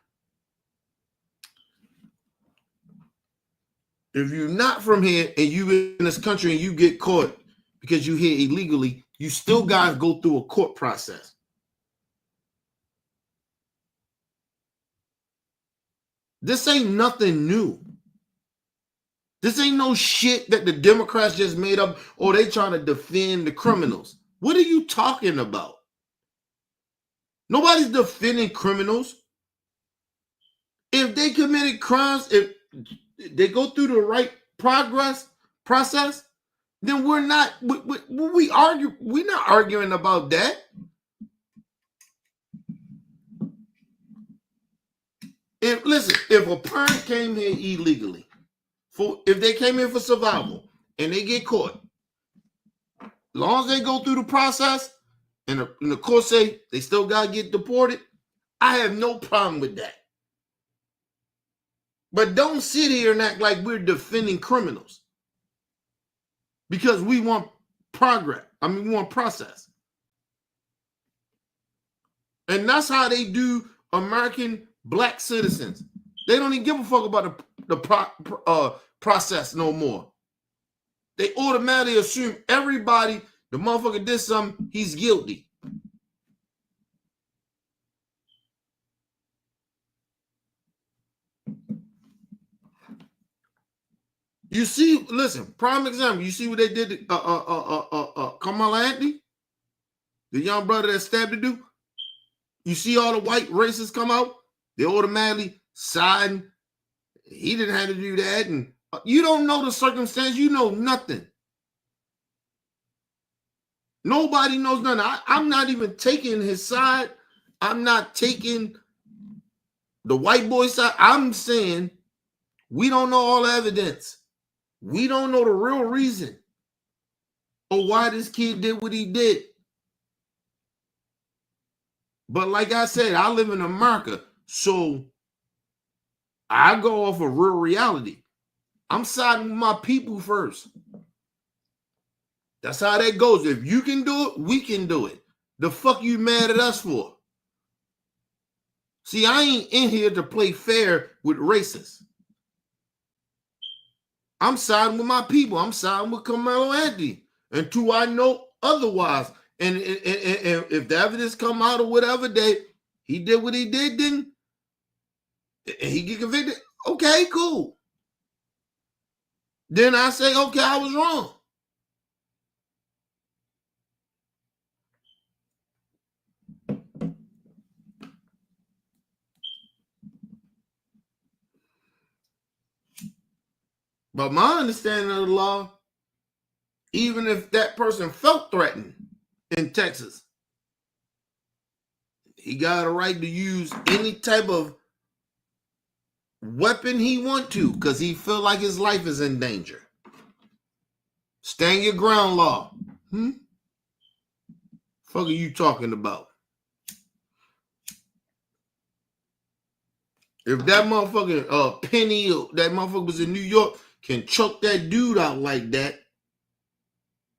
If you're not from here and you in this country and you get caught because you here illegally, you still got to go through a court process. This ain't nothing new. This ain't no shit that the Democrats just made up or they trying to defend the criminals. What are you talking about? Nobody's defending criminals. If they committed crimes, if they go through the right process, then we're not we're not arguing about that. If a parent came here illegally, if they came here for survival and they get caught, as long as they go through the process and the court say they still gotta get deported, I have no problem with that. But don't sit here and act like we're defending criminals because we want progress. We want process. And that's how they do American black citizens. They don't even give a fuck about the process no more. They automatically assume everybody, the motherfucker did something, he's guilty. You see, listen, prime example, you see what they did to Kamala Anthony? The young brother that stabbed the dude? You see all the white racists come out? They automatically siding. He didn't have to do that. And you don't know the circumstance. You know nothing. Nobody knows nothing. I'm not even taking his side. I'm not taking the white boy side. I'm saying we don't know all the evidence. We don't know the real reason or why this kid did what he did. But like I said, I live in America, so I go off of real reality. I'm siding with my people first. That's how that goes. If you can do it, we can do it. The fuck you mad at us for? See, I ain't in here to play fair with racists. I'm siding with my people. I'm siding with Carmelo Anthony until I know otherwise. And if the evidence come out or whatever, he did what he did, then he get convicted. Okay, cool. Then I say, okay, I was wrong. But my understanding of the law, even if that person felt threatened in Texas, he got a right to use any type of weapon he want to because he feel like his life is in danger. Stand your ground law. Fuck are you talking about? If that motherfucking Penny, that motherfucker was in New York, can choke that dude out like that,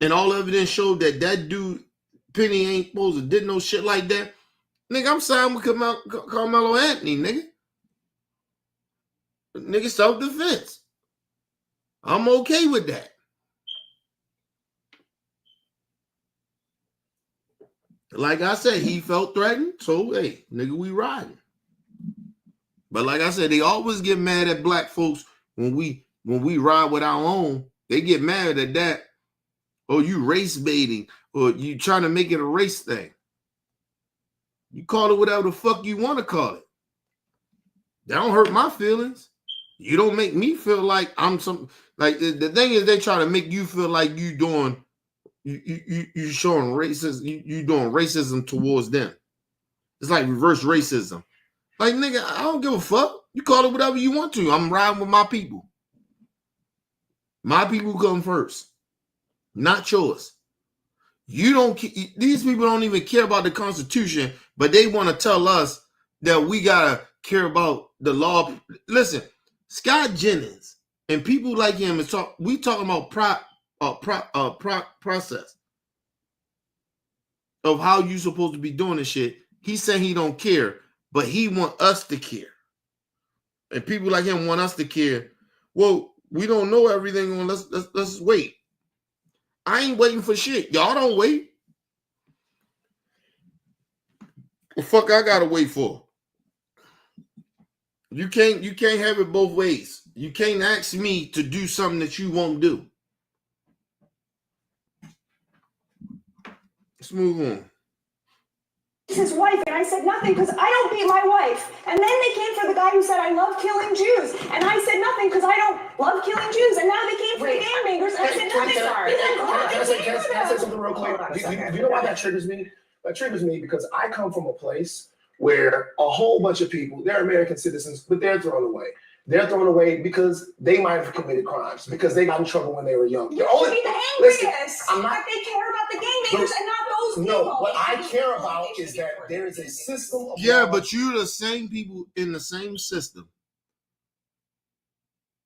and all evidence showed that that dude, Penny, ain't supposed to did no shit like that, nigga, I'm siding with Carmelo Anthony, nigga. Nigga, self-defense. I'm okay with that. Like I said, he felt threatened, so hey, nigga, we riding. But like I said, they always get mad at black folks when we ride with our own. They get mad at that. Oh, you race baiting, or you trying to make it a race thing. You call it whatever the fuck you want to call it. That don't hurt my feelings. You don't make me feel like I'm some. Like the thing is, they try to make you feel like you doing. You showing racism. You doing racism towards them. It's like reverse racism. Like, nigga, I don't give a fuck. You call it whatever you want to. I'm riding with my people. My people come first, not yours. You don't. These people don't even care about the Constitution, but they want to tell us that we gotta care about the law. Listen, Scott Jennings and people like him is we talking about process of how you supposed to be doing this shit. He said he don't care, but he want us to care. And people like him want us to care. Well, we don't know everything. Let's wait. I ain't waiting for shit. Y'all don't wait. The fuck I gotta wait for? You can't have it both ways. You can't ask me to do something that you won't do. Let's move on. His wife, and I said nothing because I don't beat my wife. And then they came for the guy who said I love killing Jews, and I said nothing because I don't love killing Jews. And now they came for the gangbangers, and I said nothing. Can I say something real quick? Do you know why that triggers me? That triggers me because I come from a place where a whole bunch of people, they're American citizens, but they're thrown away. They're thrown away because they might have committed crimes, because they got in trouble when they were young. You should be the angriest that they care about the gangbangers and not those people. No, what I care about is that there is a system of Yeah, law. but you're the same people in the same system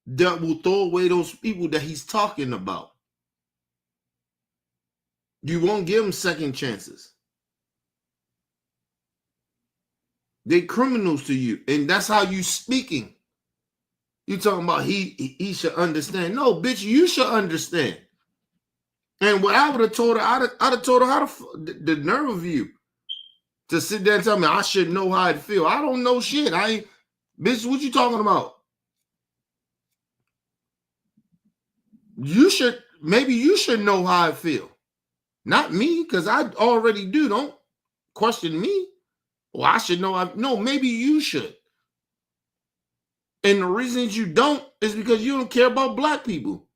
that will throw away those people that he's talking about. You won't give them second chances. They criminals to you, and that's how you speaking. You talking about he should understand. No, bitch, you should understand. And what I would have told her, I'd have told her how the nerve of you to sit there and tell me I should know how it feel. I don't know shit. I ain't, bitch, what you talking about? Maybe you should know how I feel. Not me, because I already do. Don't question me. Well, I should know. No, maybe you should. And the reasons you don't is because you don't care about black people.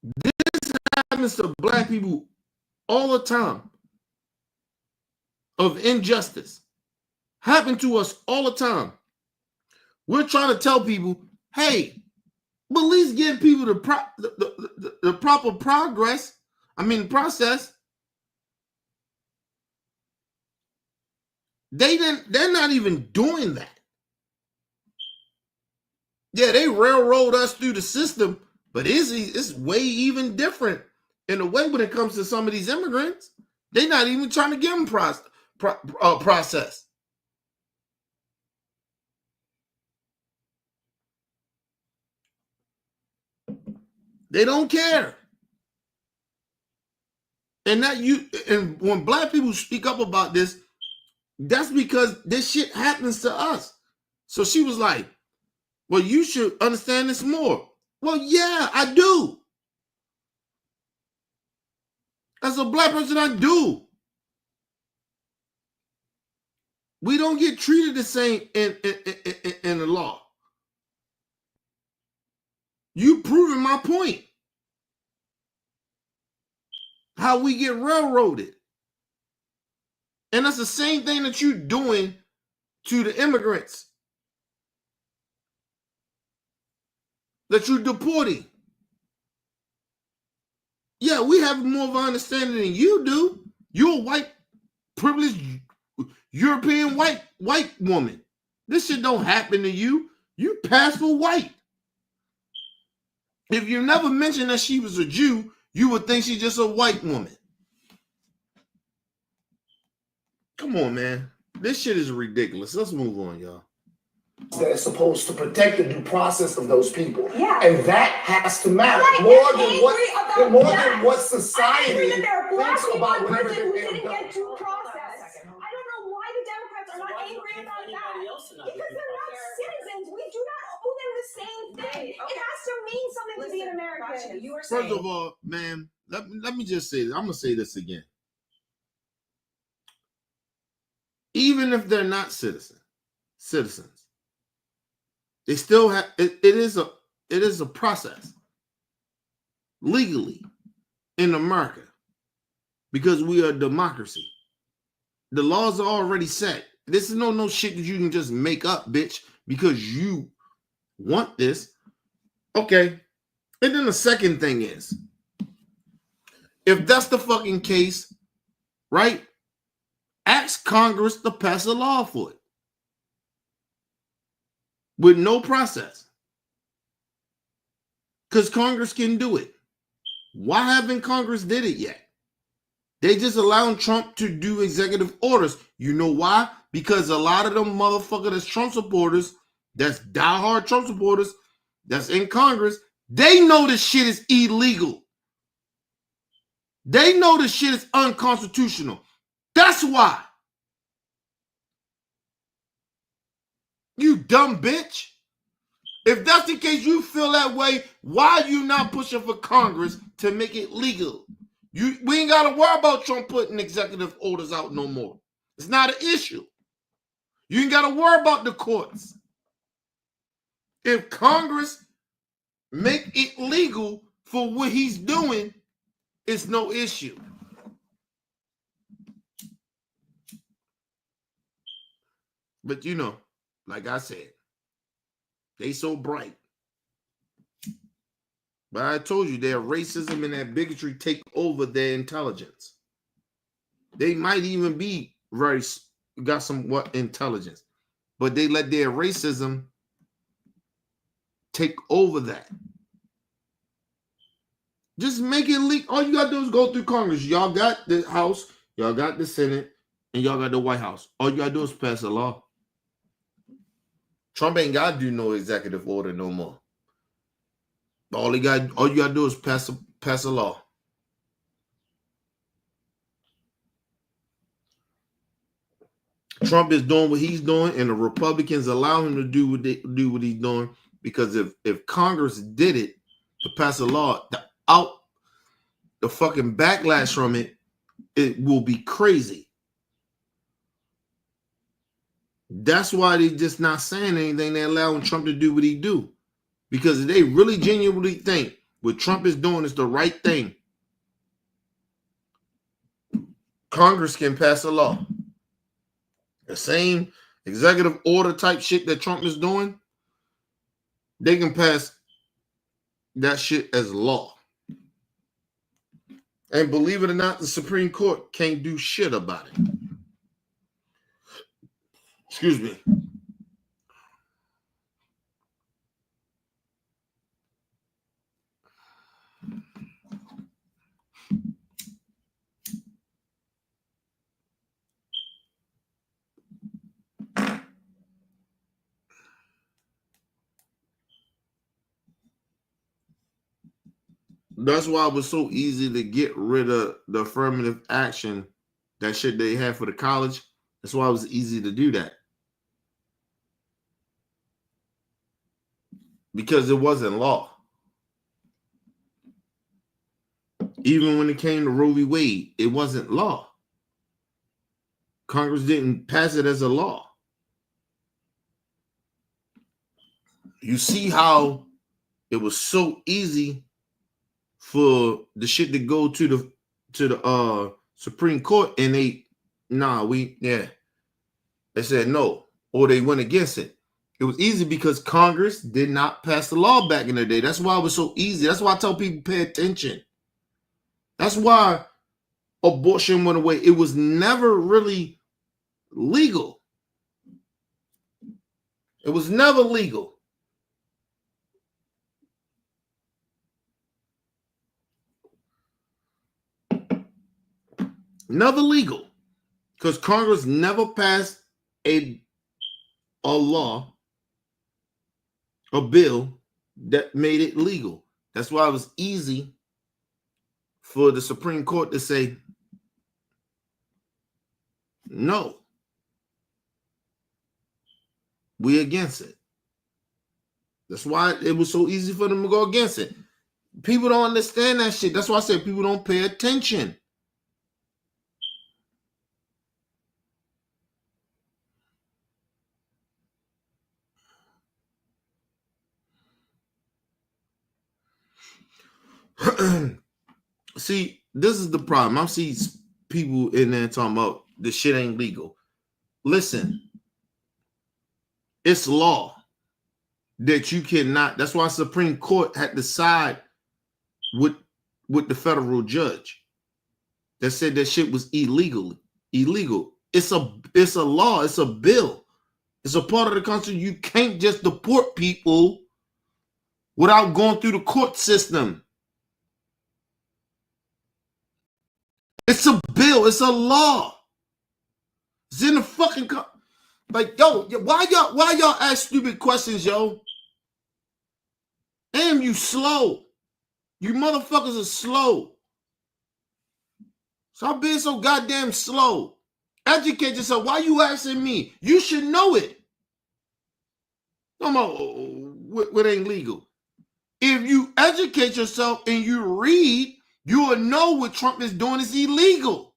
This happens to black people all the time of injustice. Happen to us all the time. We're trying to tell people, hey, but at least give people the proper process. They're not even doing that. Yeah, they railroad us through the system, but it's way even different in a way when it comes to some of these immigrants. They're not even trying to give them process. They don't care. And when black people speak up about this, that's because this shit happens to us. So she was like, well, you should understand this more. Well, yeah, I do. As a black person, I do. We don't get treated the same in the law. You proving my point. How we get railroaded. And that's the same thing that you're doing to the immigrants that you're deporting. Yeah, we have more of an understanding than you do. You're a white, privileged, European white woman. This shit don't happen to you. You pass for white. If you never mentioned that she was a Jew, you would think she's just a white woman. Come on, man. This shit is ridiculous. Let's move on, y'all. That is supposed to protect the due process of those people. Yeah. And that has to matter more than what society thinks about whatever they didn't get due process. I don't know why the Democrats are not angry about that. Because they're not citizens. We do not owe them the same thing. It has to mean something to be an American. First of all, man, let me just say this. I'm going to say this again. Even if they're not citizens, they still have it is a process legally in America because we are a democracy. The laws are already set. This is no shit that you can just make up, bitch, because you want this. Okay. And then the second thing is, if that's the fucking case, right? Ask Congress to pass a law for it. With no process. Because Congress can do it. Why haven't Congress did it yet? They just allowing Trump to do executive orders. You know why? Because a lot of them motherfuckers that's Trump supporters, that's diehard Trump supporters, that's in Congress, they know this shit is illegal. They know this shit is unconstitutional. That's why. You dumb bitch. If that's the case, you feel that way, why are you not pushing for Congress to make it legal? We ain't got to worry about Trump putting executive orders out no more. It's not an issue. You ain't got to worry about the courts. If Congress make it legal for what he's doing, it's no issue. But you know, like I said, they so bright. But I told you, their racism and that bigotry take over their intelligence. They might even be got somewhat intelligence, but they let their racism take over that. Just make it leak. All you gotta do is go through Congress. Y'all got the House, y'all got the Senate, and y'all got the White House. All you gotta do is pass a law. Trump ain't gotta do no executive order no more. All you gotta do is pass a law. Trump is doing what he's doing, and the Republicans allow him to do what he's doing, because if Congress did it to pass a law, the fucking backlash from it will be crazy. That's why they just not saying anything. They're allowing Trump to do what he do, because they really genuinely think what Trump is doing is the right thing. Congress can pass a law. The same executive order type shit that Trump is doing, they can pass that shit as law. And believe it or not, the Supreme Court can't do shit about it. Excuse me. That's why it was so easy to get rid of the affirmative action, that shit they had for the college. That's why it was easy to do that. Because it wasn't law. Even when it came to Roe v. Wade, it wasn't law. Congress didn't pass it as a law. You see how it was so easy for the shit to go to the Supreme Court, and they said no, or they went against it. It was easy because Congress did not pass the law back in the day. That's why it was so easy. That's why I tell people pay attention. That's why abortion went away. It was never really legal. It was never legal. Never legal. Because Congress never passed a law, a bill that made it legal. That's why it was easy for the Supreme Court to say no. We against it. That's why it was so easy for them to go against it. People don't understand that shit. That's why I said people don't pay attention. See, this is the problem. I see people in there talking about this shit ain't legal. Listen, it's law that you cannot. That's why Supreme Court had to side with the federal judge that said that shit was illegal. It's a law. It's a bill. It's a part of the Constitution. You can't just deport people without going through the court system. It's a bill. It's a law. It's in the fucking like, yo, why y'all ask stupid questions, yo? Damn, you slow. You motherfuckers are slow. Stop being so goddamn slow. Educate yourself. Why you asking me? You should know it. Come on, what ain't legal? If you educate yourself and you read, you will know what Trump is doing is illegal.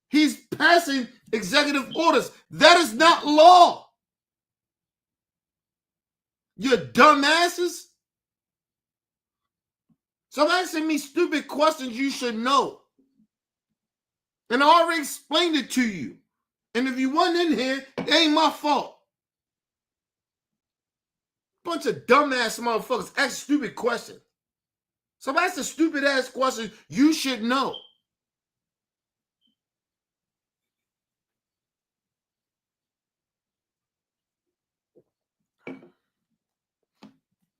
He's passing executive orders. That is not law. You dumbasses. Stop asking me stupid questions you should know. And I already explained it to you. And if you wasn't in here, it ain't my fault. Bunch of dumbass motherfuckers ask stupid questions. So that's a stupid ass question you should know.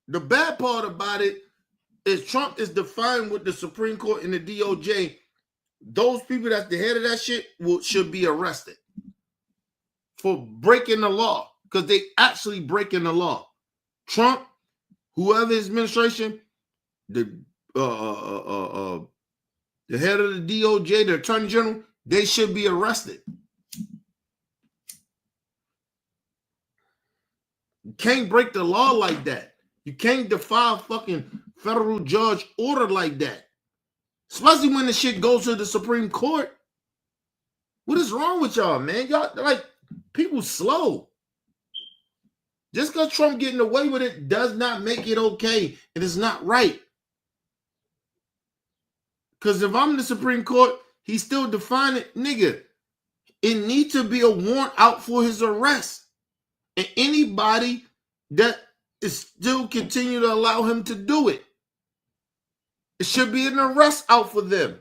The bad part about it is Trump is defying with the Supreme Court and the DOJ. Those people that's the head of that shit should be arrested for breaking the law because they actually breaking the law. Trump, whoever his administration, the head of the DOJ, the Attorney General, they should be arrested. You can't break the law like that. You can't defy a fucking federal judge order like that. Especially when the shit goes to the Supreme Court. What is wrong with y'all, man? Y'all, like, people slow. Just because Trump getting away with it does not make it okay. It is not right. Because if I'm the Supreme Court, he's still defining it. Nigga, it needs to be a warrant out for his arrest. And anybody that is still continue to allow him to do it, it should be an arrest out for them.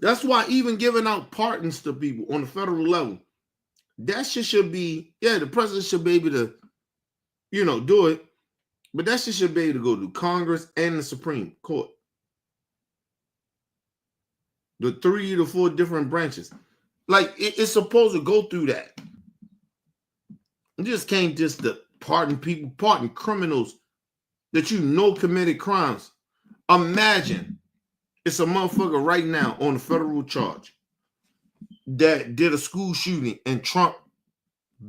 That's why even giving out pardons to people on the federal level, that shit should be, yeah, the president should be able to, do it. But that shit should be able to go to Congress and the Supreme Court. The 3 to 4 different branches. Like, it's supposed to go through that. You just can't just pardon people, pardon criminals that committed crimes. Imagine it's a motherfucker right now on a federal charge that did a school shooting and Trump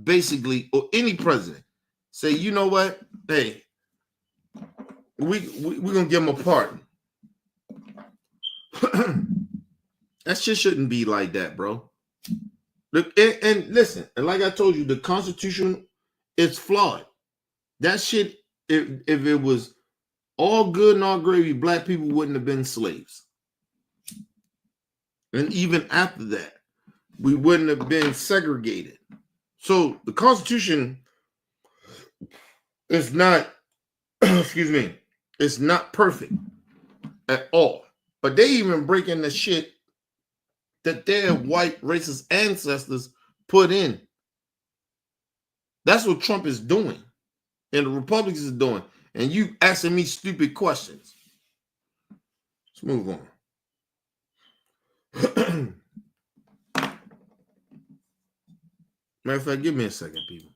basically, or any president, say, you know what? Hey, we're going to give him a pardon. That shit shouldn't be like that, bro. Look, and listen, and like I told you, the Constitution is flawed. That shit, if it was all good and all gravy, black people wouldn't have been slaves. And even after that, we wouldn't have been segregated. So the Constitution is not, it's not perfect at all. But they even breaking the shit that their white racist ancestors put in. That's what Trump is doing. And the Republicans is doing. And you asking me stupid questions. Let's move on. Matter of fact, give me a second, people.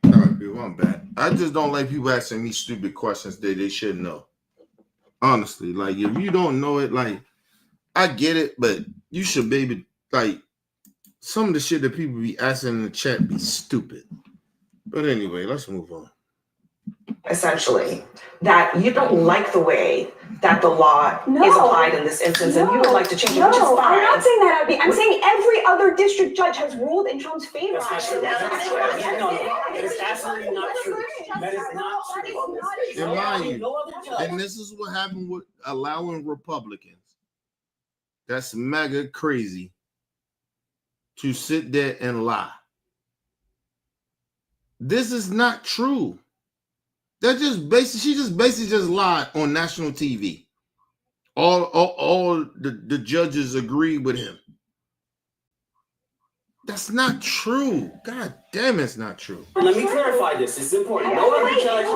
All right, people, I'm back. I just don't like people asking me stupid questions that they should know. Honestly, like if you don't know it, like I get it, but you should be able, like some of the shit that people be asking in the chat be stupid. But anyway, let's move on. Essentially, that you don't like the way that the law is applied in this instance, and you would like to change it, which is No, fine. I'm not saying that, Abby. I'm saying every other district judge has ruled in Trump's favor. That's not true. That is absolutely not true. That is not true. And mind you, No other judge. and this is what happened with allowing Republicans that's mega crazy to sit there and lie. This is not true. They're just basically, she just basically just lied on national TV. All the judges agree with him. That's not true. God damn, it's not true. Let me clarify this. It's important. No other judge.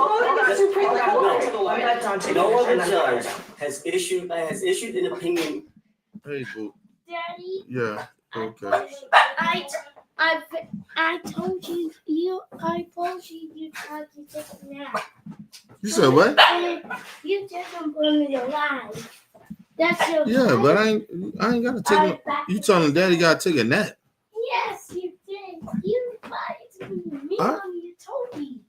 No other judge has issued an opinion. Hey, boo. Daddy. Yeah. Okay. I told you you tried to take a nap. You said what? And you just put me alive. That's your Yeah, but I ain't gotta take. You telling Daddy gotta take a nap? Yes, you did. You lied to me. You told me.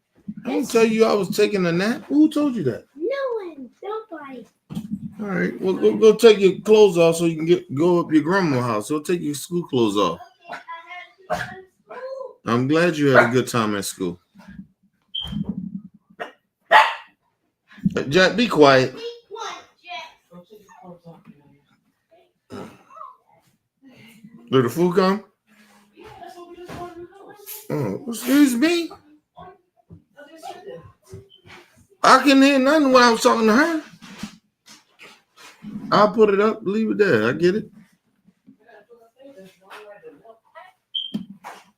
I didn't tell you I was taking a nap. Who told you that? No one. Nobody. All right. Well, go take your clothes off so you can go up your grandma's house. Go take your school clothes off. I'm glad you had a good time at school. Jack, be quiet. Did the food come? Oh, excuse me. I can hear nothing when I was talking to her. I'll put it up, leave it there. I get it.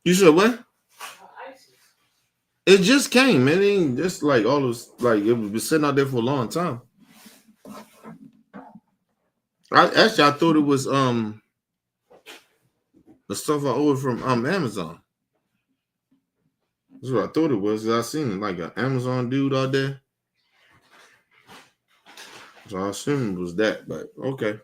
You said what? It just came. It ain't just like all this, like it was been sitting out there for a long time. I thought it was the stuff I ordered from Amazon. That's what I thought it was. I seen like an Amazon dude out there. So I assumed it was that, but okay.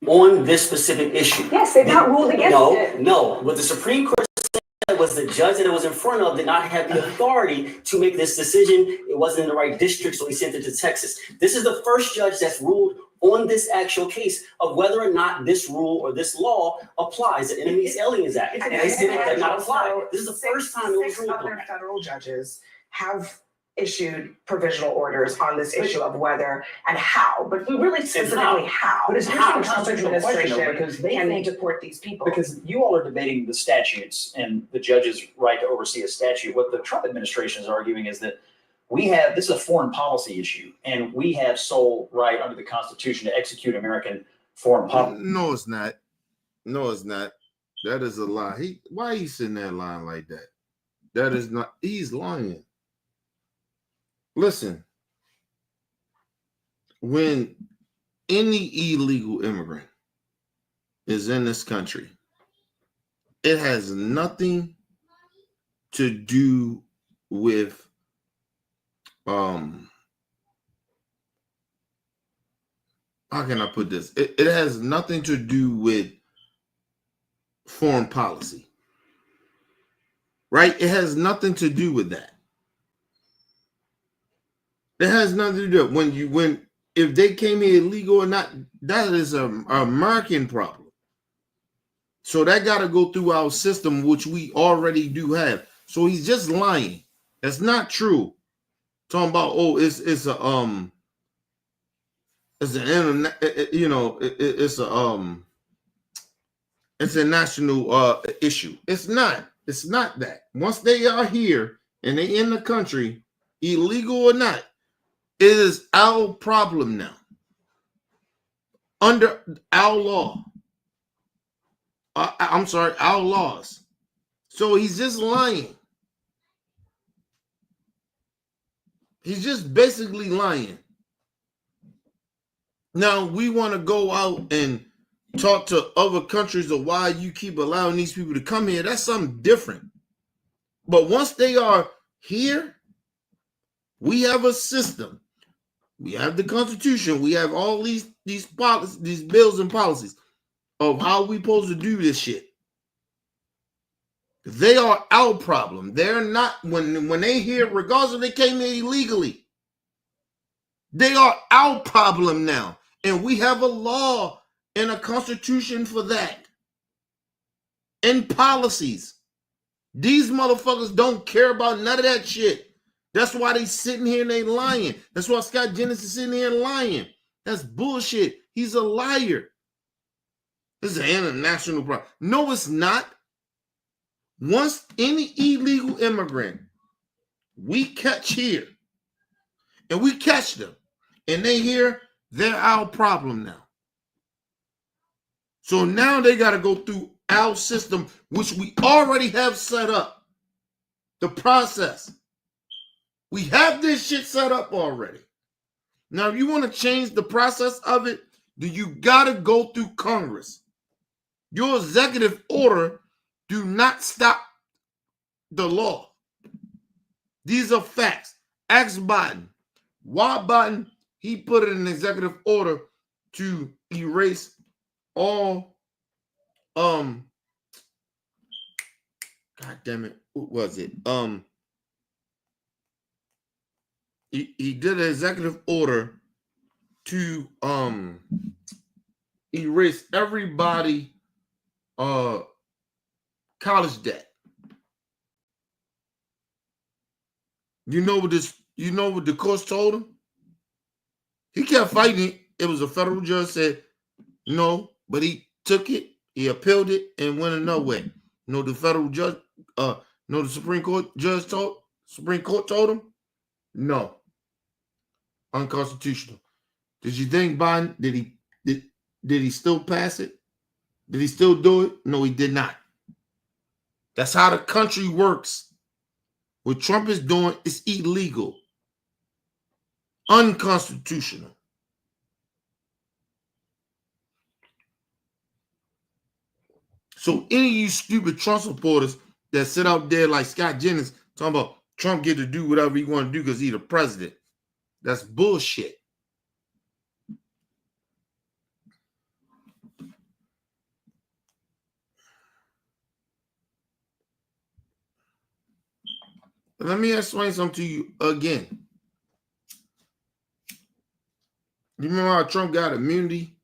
On this specific issue. Yes, they've not ruled against it. No. What the Supreme Court said was the judge that it was in front of did not have the authority to make this decision. It wasn't in the right district, so he sent it to Texas. This is the first judge that's ruled on this actual case of whether or not this rule or this law applies, the Enemies Aliens Act. And they said it did not apply. This is the first time it was ruled on. Other federal judges have issued provisional orders on this issue of whether and how, but we really specifically how. But it's how a constitutional question though, because they can think, deport these people. because you all are debating the statutes and the judge's right to oversee a statute. What the Trump administration is arguing is that this is a foreign policy issue, and we have sole right under the Constitution to execute American foreign policy. No, it's not. No, it's not. That is a lie. Why are you sitting there lying like that? That is not. He's lying. Listen, when any illegal immigrant is in this country, it has nothing to do with how can I put this? It has nothing to do with foreign policy, right? It has nothing to do with that. It has nothing to do with when if they came here illegal or not. That is an American problem. So that got to go through our system, which we already do have. So he's just lying. That's not true. Talking about it's an internet, it's a national issue. It's not that. Once they are here and they in the country, illegal or not, it is our problem now. Under our law. I'm sorry, our laws. So he's just lying. He's just basically lying. Now we want to go out and talk to other countries of why you keep allowing these people to come here. That's something different. But once they are here, We have a system. We have the Constitution. We have all these policies, these bills and policies of how we supposed to do this shit. They are our problem. They're not, when they hear, regardless if they came here illegally, they are our problem now. And we have a law and a constitution for that. And policies. These motherfuckers don't care about none of that shit. That's why they sitting here and they lying. That's why Scott Jennings is sitting here and lying. That's bullshit. He's a liar. This is an international problem. No, it's not. Once any illegal immigrant we catch here, and we catch them, and they here, they're our problem now. So now they got to go through our system, which we already have set up. The process. We have this shit set up already. Now, if you want to change the process of it, then you got to go through Congress. Your executive order do not stop the law. These are facts. Ask Biden. Why Biden, he put it in an executive order to erase all, God damn it, what was it? He did an executive order to erase everybody college debt. You know what the courts told him? He kept fighting it. It was a federal judge said no, but he took it, he appealed it, and went another way. The federal judge, the Supreme Court judge Supreme Court told him, no. Unconstitutional. Did you think Biden, did he still pass it? Did he still do it? No, he did not. That's how the country works. What Trump is doing is illegal. Unconstitutional. So any of you stupid Trump supporters that sit out there like Scott Jennings talking about Trump get to do whatever he want to do because he's the president. That's bullshit. Let me explain something to you again. You remember how Trump got immunity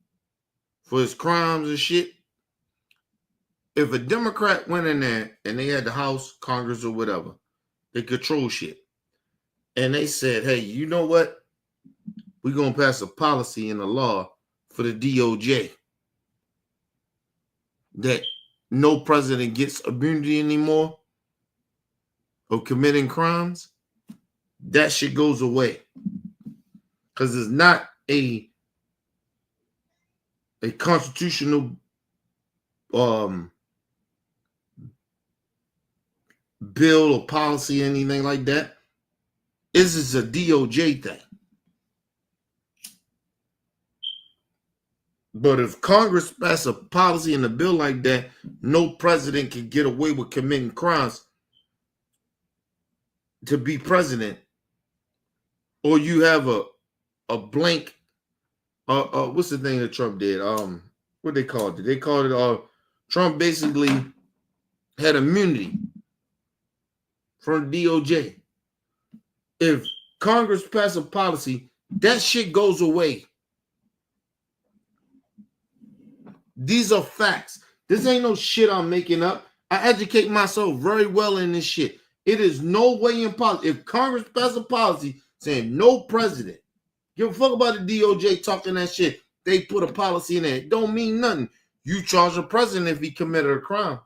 for his crimes and shit? If a Democrat went in there and they had the House, Congress, or whatever, they control shit. And they said, hey, you know what? We're going to pass a policy and a law for the DOJ that no president gets immunity anymore of committing crimes. That shit goes away. Because it's not a constitutional bill or policy, anything like that. This is a DOJ thing. But if Congress passes a policy and a bill like that, no president can get away with committing crimes to be president. Or you have a blank, what's the thing that Trump did? What they called it? They called it, Trump basically had immunity from the DOJ. If Congress passes a policy, that shit goes away. These are facts. This ain't no shit I'm making up. I educate myself very well in this shit. It is no way in policy. If Congress passes a policy saying no president, give a fuck about the DOJ talking that shit, they put a policy in there. It don't mean nothing. You charge the president if he committed a crime.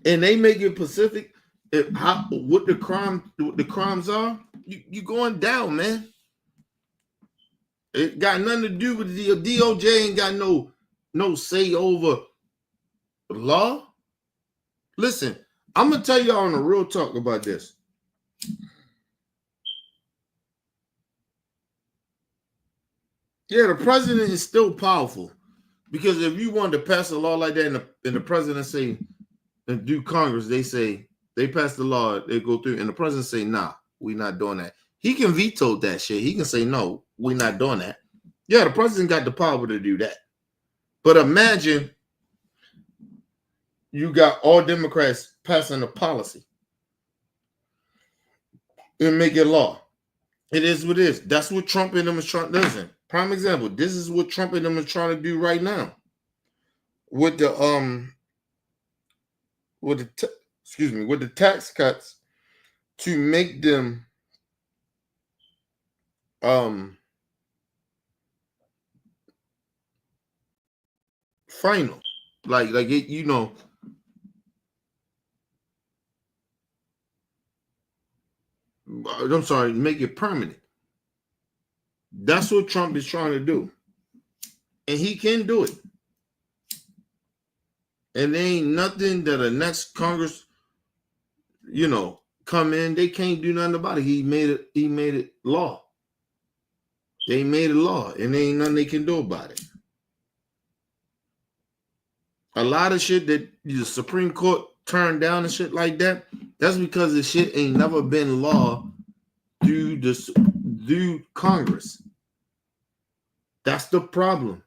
And they make it specific what the crimes are. You going down, man. It got nothing to do with the DOJ. Ain't got no say over law. Listen, I'm gonna tell y'all on a real talk about this. Yeah, the president is still powerful. Because if you wanted to pass a law like that and the president say, and do Congress, they say, they pass the law, they go through, and the president say, nah, we're not doing that. He can veto that shit. He can say, no, we're not doing that. Yeah, the president got the power to do that. But imagine you got all Democrats passing a policy and make it law. It is what it is. That's what Trump and them is trying to listen. Prime example, this is what Trump and them is trying to do right now. With the with the tax cuts to make them final. Like it, you know. I'm sorry, make it permanent. That's what Trump is trying to do. And he can do it. And there ain't nothing that the next Congress, you know, come in, they can't do nothing about it. He made it law. They made it law, and there ain't nothing they can do about it. A lot of shit that the Supreme Court turned down and shit like that, that's because the shit ain't never been law through Congress. That's the problem.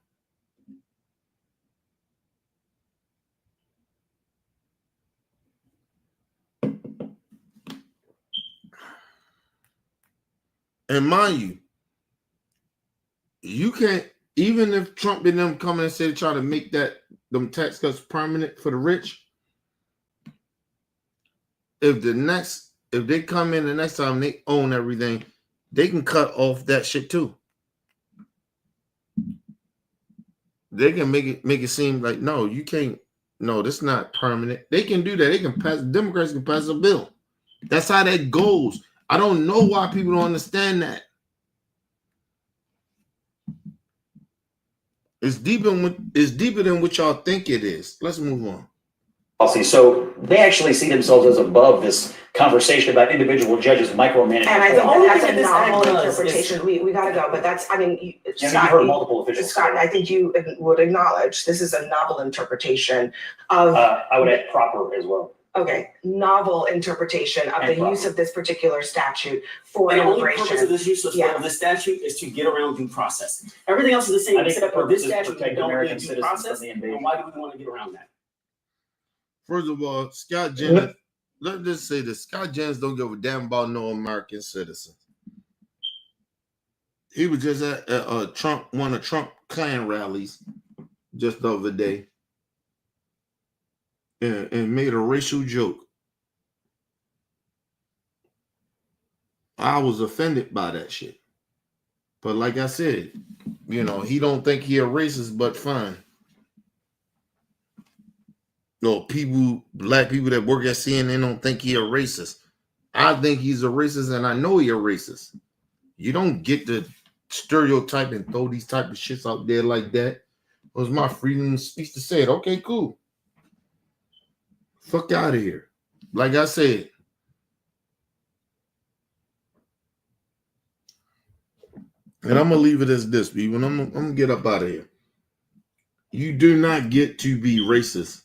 And mind you, you can't, even if Trump and them come in and say they try to make them tax cuts permanent for the rich, if they come in the next time they own everything, they can cut off that shit too. They can make it seem like, no, you can't, no, that's not permanent. They can do that. They can pass, Democrats can pass a bill. That's how that goes. I don't know why people don't understand that. It's deeper than what y'all think it is. Let's move on. So they actually see themselves as above this conversation about individual judges micromanaging. And I think that's a novel does interpretation. We gotta go, but that's, I mean, You've Scott, heard multiple officials. Scott, I think you would acknowledge this is a novel interpretation of. I would add proper as well. Okay, novel interpretation of the use of this particular statute for And the only immigration. purpose of this use of this statute is to get around due process. Everything else is the same, except for this statute, we don't need due process, and why do we want to get around that? First of all, Scott Jennings, let's just say this. Scott Jennings don't give a damn about no American citizen. He was just at one of Trump Klan rallies just the other day and made a racial joke. I was offended by that shit. But like I said, you know, he don't think he a racist, but fine. No, black people that work at CNN don't think he a racist. I think he's a racist, and I know he a racist. You don't get to stereotype and throw these type of shits out there like that. It was my freedom of speech to say it. Okay, cool. Fuck out of here. Like I said, and I'm gonna leave it as this, people. I'm gonna get up out of here. You do not get to be racist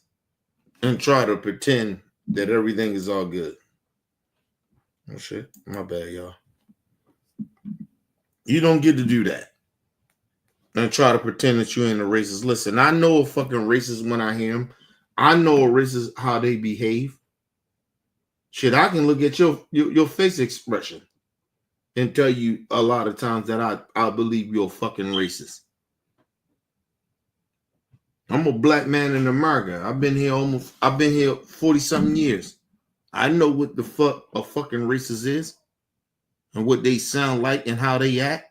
and try to pretend that everything is all good. Oh shit, my bad, y'all. You don't get to do that and try to pretend that you ain't a racist. Listen, I know a fucking racist when I hear him. I know a racist how they behave. Shit, I can look at your face expression and tell you a lot of times that I believe you're a fucking racist. I'm a black man in America. I've been here 40 something years. I know what the fuck a fucking racist is and what they sound like and how they act.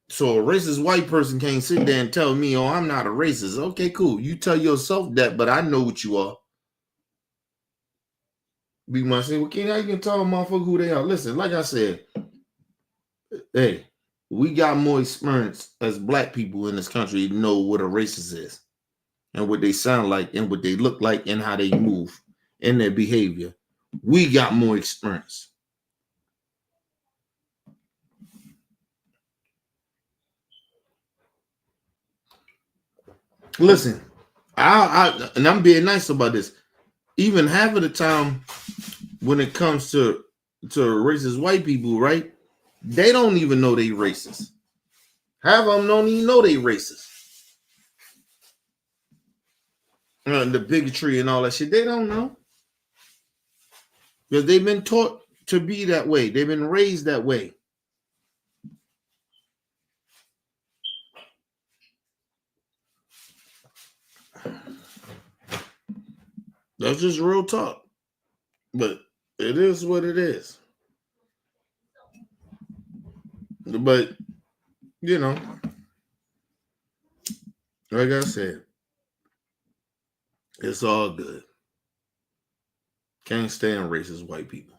So a racist white person can't sit there and tell me, oh, I'm not a racist. Okay, cool. You tell yourself that, but I know what you are. We might say, well, Kenny, how you can tell a motherfucker who they are? Listen, like I said, hey, we got more experience as black people in this country to know what a racist is and what they sound like and what they look like and how they move and their behavior. We got more experience. Listen, and I'm being nice about this. Even half of the time, when it comes to racist white people, right? They don't even know they racist. Half of them don't even know they racist. The bigotry and all that shit, they don't know. Because they've been taught to be that way. They've been raised that way. That's just real talk. But it is what it is. But, you know, like I said, it's all good. Can't stand racist white people.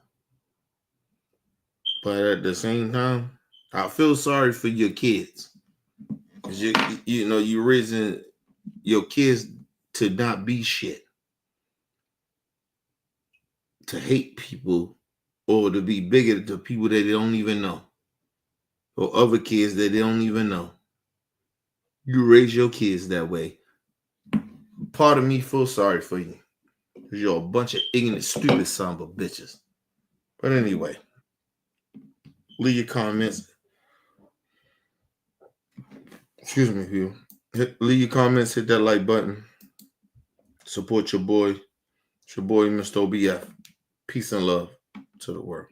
But at the same time, I feel sorry for your kids. Because you're raising your kids to not be shit. To hate people or to be bigoted to people that they don't even know. Or other kids that they don't even know. You raise your kids that way. Part of me feels sorry for you. Because you're a bunch of ignorant, stupid son of a bitches. But anyway, leave your comments. Excuse me, people. Leave your comments, hit that like button. Support your boy. It's your boy, Mr. OBF. Peace and love to the world.